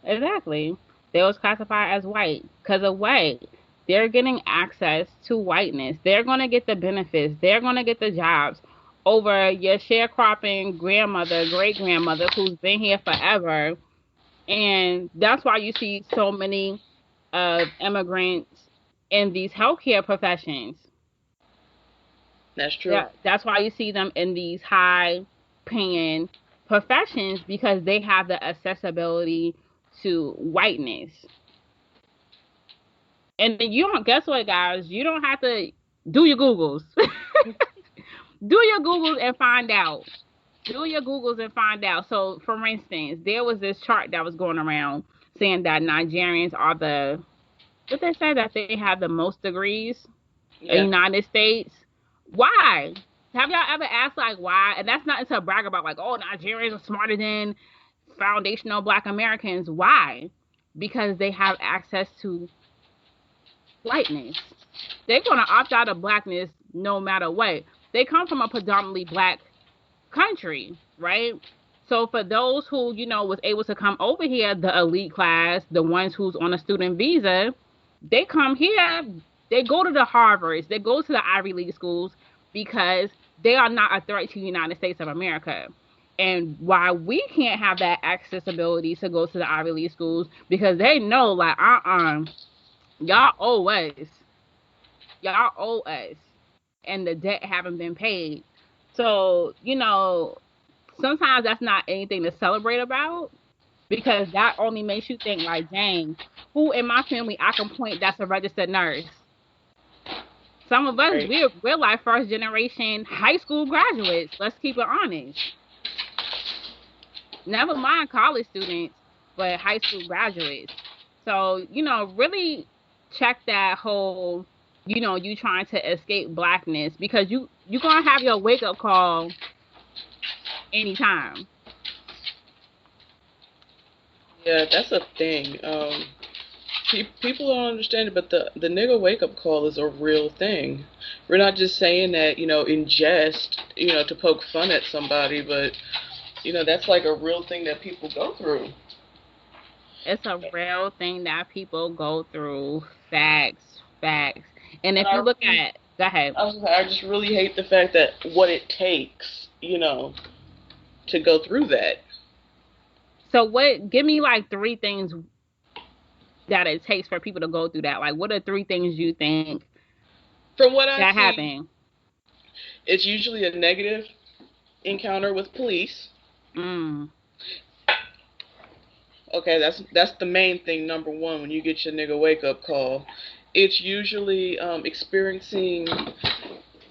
S1: Exactly. They was classified as white because of white. They're getting access to whiteness. They're going to get the benefits. They're going to get the jobs over your sharecropping grandmother, great grandmother who's been here forever. And that's why you see so many immigrants in these healthcare professions.
S2: That's true.
S1: That's why you see them in these high paying professions, because they have the accessibility to whiteness. And then you don't, guess what, guys? You don't have to do your Googles. Do your Googles and find out. Do your Googles and find out. So, for instance, there was this chart that was going around saying that Nigerians are what they say, that they have the most degrees in the
S2: Yeah.
S1: United States. Why? Have y'all ever asked, like, why? And that's not to brag about, like, oh, Nigerians are smarter than foundational Black Americans. Why? Because they have access to whiteness. They're going to opt out of blackness no matter what. They come from a predominantly Black country, right? So for those who, was able to come over here, the elite class, the ones who's on a student visa, they come here, they go to the Harvards, they go to the Ivy League schools, because they are not a threat to the United States of America. And why we can't have that accessibility to go to the Ivy League schools, because they know, like, y'all owe us. Y'all owe us. And the debt haven't been paid. So, sometimes that's not anything to celebrate about, because that only makes you think, like, dang, who in my family I can point that's a registered nurse? Some of us,
S2: Right.
S1: we're like first generation high school graduates. Let's keep it honest. Never mind college students, but high school graduates. So, really check that whole, you trying to escape blackness, because you're gonna have your wake up call anytime.
S2: Yeah, that's a thing. People don't understand it, but the nigga wake up call is a real thing. We're not just saying that, in jest, to poke fun at somebody, but that's like a real thing that people go through.
S1: It's a real thing that people go through. Facts, facts. And
S2: And
S1: if you look at, go ahead.
S2: I just really hate the fact that what it takes, to go through that.
S1: So give me like three things that it takes for people to go through that. Like, what are three things you think
S2: From what I
S1: that
S2: see,
S1: happen?
S2: it's usually a negative encounter with police.
S1: Mm,
S2: Okay, that's the main thing. Number one, when you get your nigga wake up call, it's usually experiencing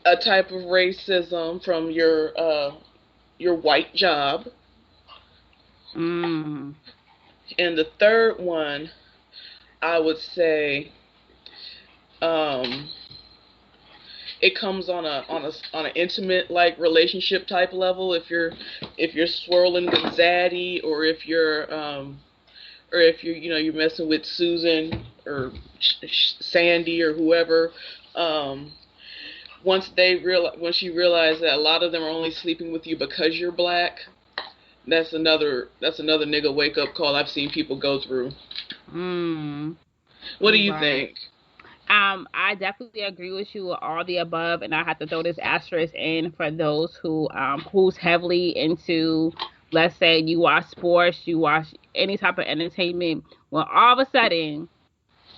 S2: a type of racism from your white job,
S1: mm,
S2: and the third one, I would say, um, it comes on an intimate like relationship type level. If you're swirling with Zaddy, or if you're messing with Susan or Sandy or whoever, um, When she realized that a lot of them are only sleeping with you because you're black, that's another nigga wake up call I've seen people go through.
S1: Mm,
S2: What do you
S1: right.
S2: think?
S1: I definitely agree with you with all the above, and I have to throw this asterisk in for those who's heavily into, let's say, you watch sports, you watch any type of entertainment. When all of a sudden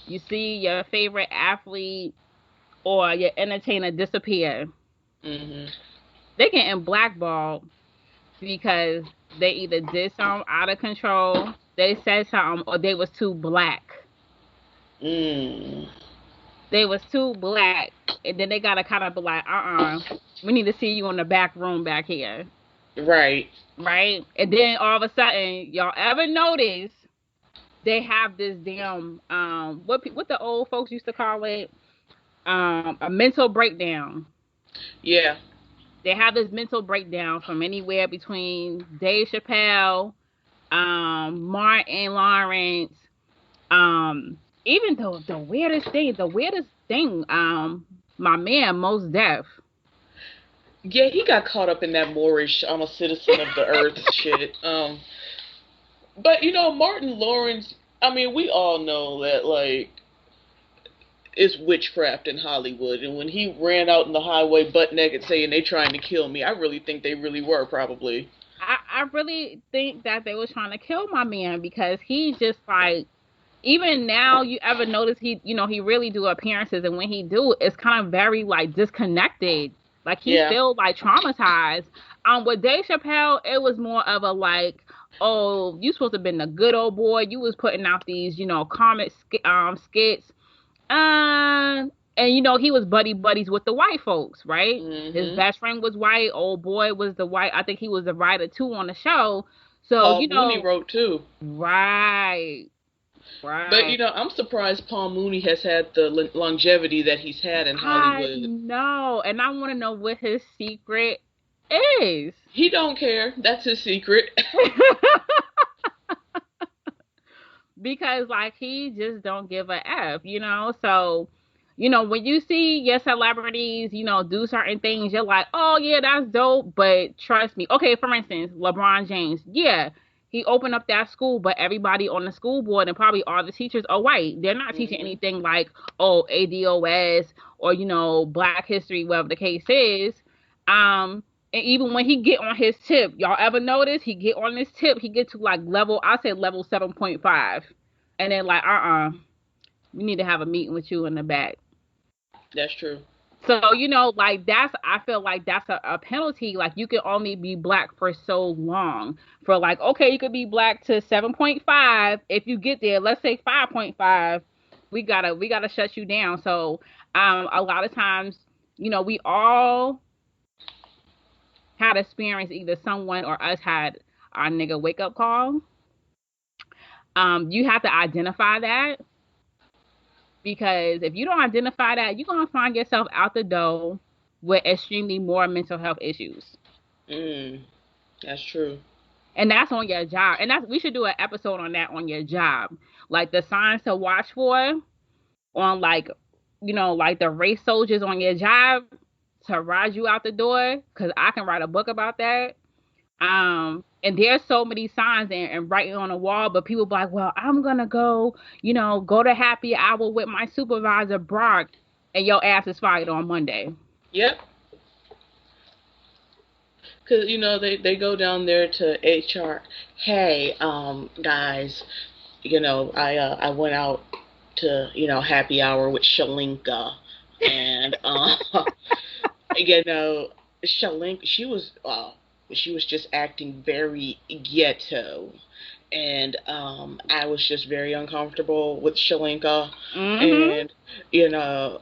S1: you see your favorite athlete or your entertainer disappear,
S2: Mhm.
S1: they getting blackballed because they either did something out of control, they said something, or they was too black.
S2: Mm.
S1: They was too black, and then they gotta kind of be like, we need to see you in the back room back here,
S2: Right.
S1: right? And then all of a sudden, y'all ever notice they have this damn what the old folks used to call it, a mental breakdown.
S2: Yeah.
S1: They have this mental breakdown from anywhere between Dave Chappelle, Martin Lawrence, even though the weirdest thing, my man Most Def.
S2: Yeah, he got caught up in that Moorish I'm a citizen of the earth shit. But Martin Lawrence, I mean, we all know that like it's witchcraft in Hollywood, and when he ran out in the highway butt naked saying they trying to kill me, I really think they really were probably.
S1: I really think that they was trying to kill my man because he's just like, even now you ever notice he really do appearances, and when he do, it's kind of very like disconnected, like he's
S2: Yeah.
S1: still like traumatized. With Dave Chappelle, it was more of a like, oh, you supposed to have been the good old boy, you was putting out these comic skits, and he was buddies with the white folks, right? His
S2: Mhm.
S1: best friend was white, old boy was the white, I think he was the writer too on the show. So
S2: Paul Mooney wrote too.
S1: right.
S2: But
S1: Right.
S2: I'm surprised Paul Mooney has had the longevity that he's had in
S1: I
S2: Hollywood.
S1: know. And I want to know what his secret is.
S2: He don't care. That's his secret.
S1: Because like he just don't give a F. So, when you see your celebrities, do certain things, you're like, oh yeah, that's dope. But trust me. Okay, for instance, LeBron James. Yeah. He opened up that school, but everybody on the school board and probably all the teachers are white. They're not teaching
S2: Mhm.
S1: anything like, oh, ADOS or, Black history, whatever the case is. And even when he get on his tip, y'all ever notice he get on this tip, he get to like I say level 7.5. And then like, we need to have a meeting with you in the back.
S2: That's true.
S1: So, like I feel like that's a penalty. Like you can only be black for so long. For like, okay, you could be black to 7.5. If you get there, let's say 5.5, we gotta shut you down. So a lot of times, we all had experienced either someone or us had our nigga wake up call. You have to identify that, because if you don't identify that, you're gonna find yourself out the door with extremely more mental health issues.
S2: Mm. That's true.
S1: And that's on your job. And that's we should do an episode on that on your job. Like the signs to watch for on like like the race soldiers on your job to ride you out the door. Cause I can write a book about that. And there's so many signs and writing on the wall, but people be like, well, I'm gonna go to happy hour with my supervisor Brock, and your ass is fired on Monday.
S2: Yep. Because they go down there to HR. Hey, guys, I went out to happy hour with Shalinka, and you know Shalinka, she was just acting very ghetto, and I was just very uncomfortable with Shalinka,
S1: Mm-hmm.
S2: and you know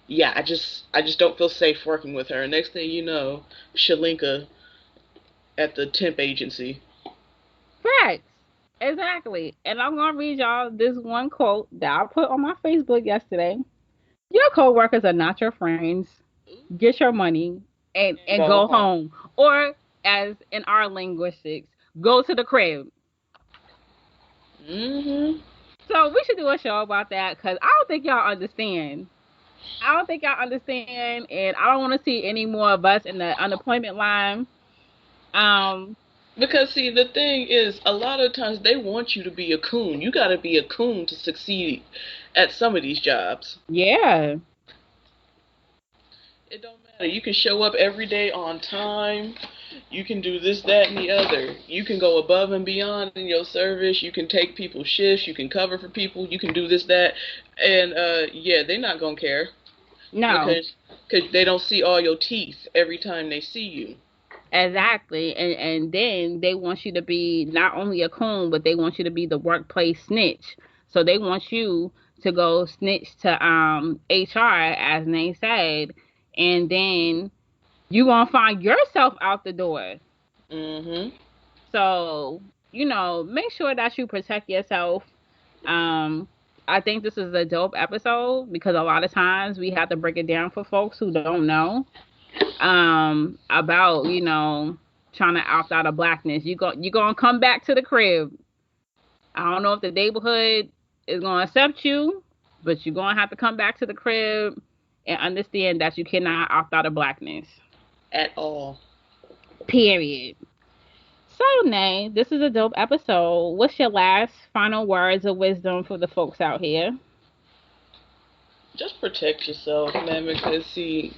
S2: yeah, I just don't feel safe working with her. Next thing you know, Shalinka at the temp agency.
S1: Facts. Exactly. And I'm gonna read y'all this one quote that I put on my Facebook yesterday. Your coworkers are not your friends. Get your money and
S2: Go
S1: go
S2: home.
S1: home. Or as in our linguistics, go to the crib.
S2: Hmm.
S1: So we should do a show about that because I don't think y'all understand. I don't think I understand, and I don't want to see any more of us in the unemployment line. Um,
S2: Because see, the thing is, a lot of times they want you to be a coon. You got to be a coon to succeed at some of these jobs.
S1: yeah,
S2: It don't matter. You can show up every day on time. You can do this, that, and the other. You can go above and beyond in your service. You can take people's shifts. You can cover for people. You can do this, that, and yeah, they're not gonna care
S1: no,
S2: because they don't see all your teeth every time they see you.
S1: exactly. And then they want you to be not only a coon, but they want you to be the workplace snitch. So they want you to go snitch to HR, as Nate said, and then you gonna find yourself out the door.
S2: Mhm.
S1: So, make sure that you protect yourself. Um, I think this is a dope episode because a lot of times we have to break it down for folks who don't know about, trying to opt out of blackness. You gonna come back to the crib. I don't know if the neighborhood is gonna accept you, but you're gonna have to come back to the crib and understand that you cannot opt out of blackness.
S2: At all.
S1: Period. So, Nay, this is a dope episode. What's your last final words of wisdom for the folks out here?
S2: Just protect yourself, man. Because see,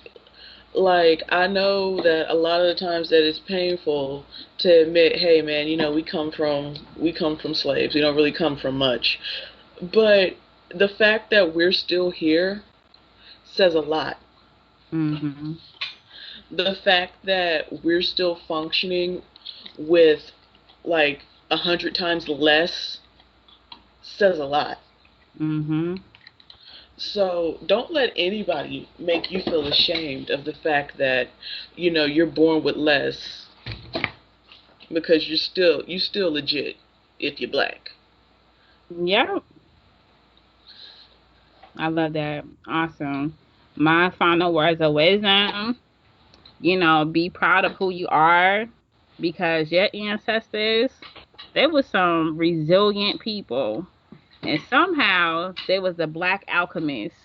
S2: like I know that a lot of the times that it's painful to admit, hey, man, we come from slaves. We don't really come from much. But the fact that we're still here says a lot.
S1: Mm-hmm.
S2: The fact that we're still functioning with like 100 times less says a lot.
S1: Mm-hmm.
S2: So don't let anybody make you feel ashamed of the fact that, you're born with less because you still legit if you're black.
S1: Yep. I love that. Awesome. My final words of wisdom, be proud of who you are because your ancestors, they were some resilient people. And somehow they was the black alchemists.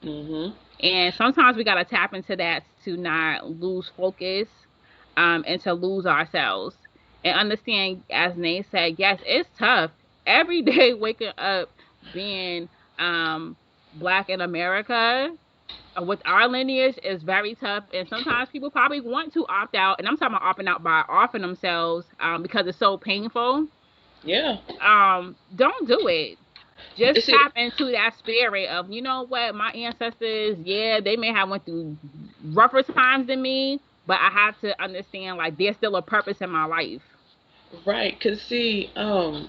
S2: Mhm.
S1: And sometimes we gotta tap into that to not lose focus, and to lose ourselves. And understand, as Nate said, yes, it's tough. Every day waking up being black in America with our lineage is very tough. And sometimes people probably want to opt out. And I'm talking about opting out by offing themselves because it's so painful.
S2: Yeah.
S1: Don't do it. Just
S2: It's it.
S1: tap into that spirit of, what, my ancestors, yeah, they may have went through rougher times than me, but I have to understand like there's still a purpose in my life.
S2: Right. Cause see, a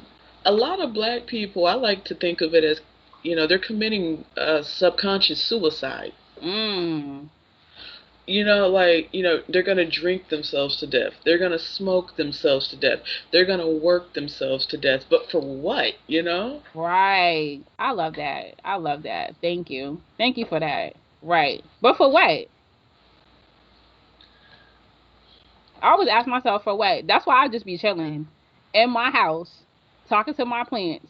S2: lot of black people, I like to think of it as, they're committing subconscious suicide.
S1: Mm.
S2: Like, they're gonna drink themselves to death. They're gonna smoke themselves to death. They're gonna work themselves to death. But for what,
S1: Right. I love that. I love that. Thank you. Thank you for that. Right. But for what? I always ask myself for what. That's why I just be chilling in my house, talking to my plants.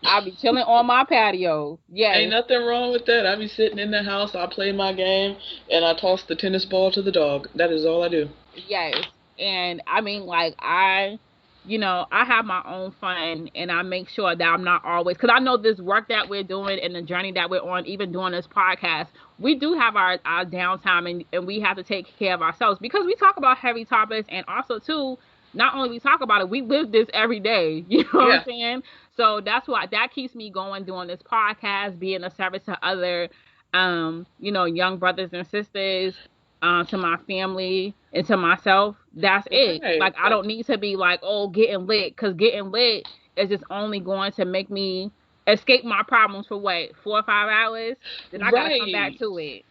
S1: I'll be chilling on my patio.
S2: Ain't
S1: Yes.
S2: nothing wrong with that. I be sitting in the house, I play my game, and I toss the tennis ball to the dog. That is all I do.
S1: Yes. And I mean, like, I have my own fun and I make sure that I'm not always, because I know this work that we're doing and the journey that we're on, even doing this podcast, we do have our downtime and we have to take care of ourselves because we talk about heavy topics. And also, too, not only we talk about it, we live this every day. You know what I'm
S2: Yeah.
S1: saying? So that's why that keeps me going doing this podcast, being a service to other, young brothers and sisters, to my family and to myself. That's it.
S2: Right.
S1: Like I don't need to be like, oh, getting lit, because getting lit is just only going to make me escape my problems for what, 4 or 5 hours. Then I gotta come back
S2: Right.
S1: to it.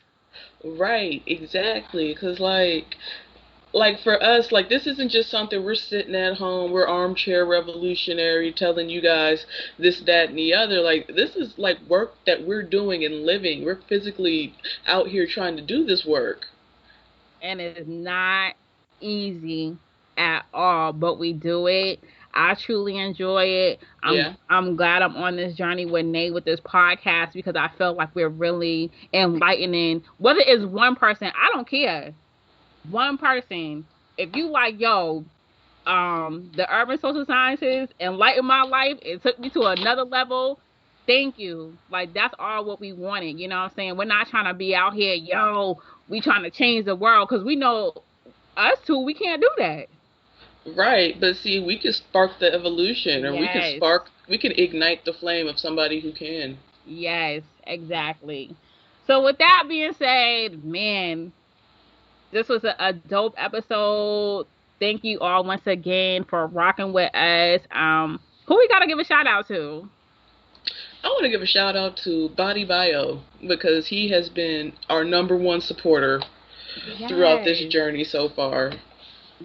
S2: Right. Exactly. Cause like for us, like this isn't just something we're sitting at home, we're armchair revolutionary telling you guys this, that, and the other. Like this is like work that we're doing and living. We're physically out here trying to do this work.
S1: And it's not easy at all, but we do it. I truly enjoy it.
S2: Yeah.
S1: I'm glad I'm on this journey with Nate with this podcast because I felt like we're really enlightening. Whether it's one person, I don't care. One person. If you like, yo, the urban social sciences enlightened my life, it took me to another level. Thank you. Like that's all what we wanted. You know what I'm saying? We're not trying to be out here, yo, we trying to change the world because we know us two, we can't do that.
S2: Right, but see, we can spark the evolution, or
S1: Yes.
S2: we can ignite the flame of somebody who can.
S1: Yes, exactly. So with that being said, man, this was a dope episode. Thank you all once again for rocking with us. Who we gotta give a shout out to?
S2: I want to give a shout out to Body Bio because he has been our number one supporter throughout this
S1: Yes.
S2: journey so far.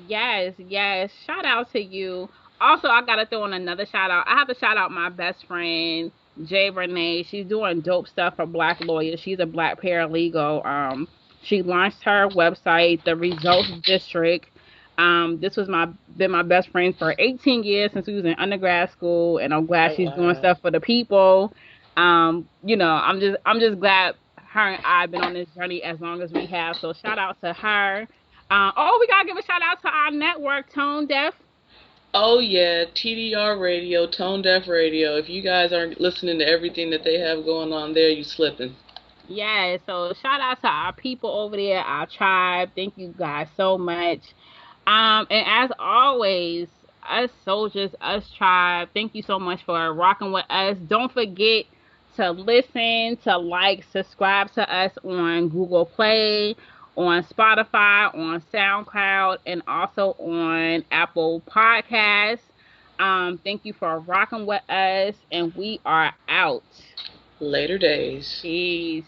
S1: Yes, yes. Shout out to you. Also, I gotta throw in another shout out. I have to shout out my best friend, Jay Renee. She's doing dope stuff for Black lawyers. She's a Black paralegal. She launched her website, the Results District. This was my best friend for 18 years since we was in undergrad school, and I'm glad
S2: Oh
S1: she's doing
S2: wow.
S1: stuff for the people. I'm just glad her and I've been on this journey as long as we have. So shout out to her. We gotta give a shout out to our network, Tone Deaf.
S2: Oh yeah, TDR Radio, Tone Deaf Radio. If you guys aren't listening to everything that they have going on there, you slipping.
S1: Yeah, so shout out to our people over there, our tribe. Thank you guys so much. And as always, us soldiers, us tribe, thank you so much for rocking with us. Don't forget to listen, to like, subscribe to us on Google Play, on Spotify, on SoundCloud, and also on Apple Podcasts. Thank you for rocking with us, and we are out.
S2: Later days.
S1: Peace.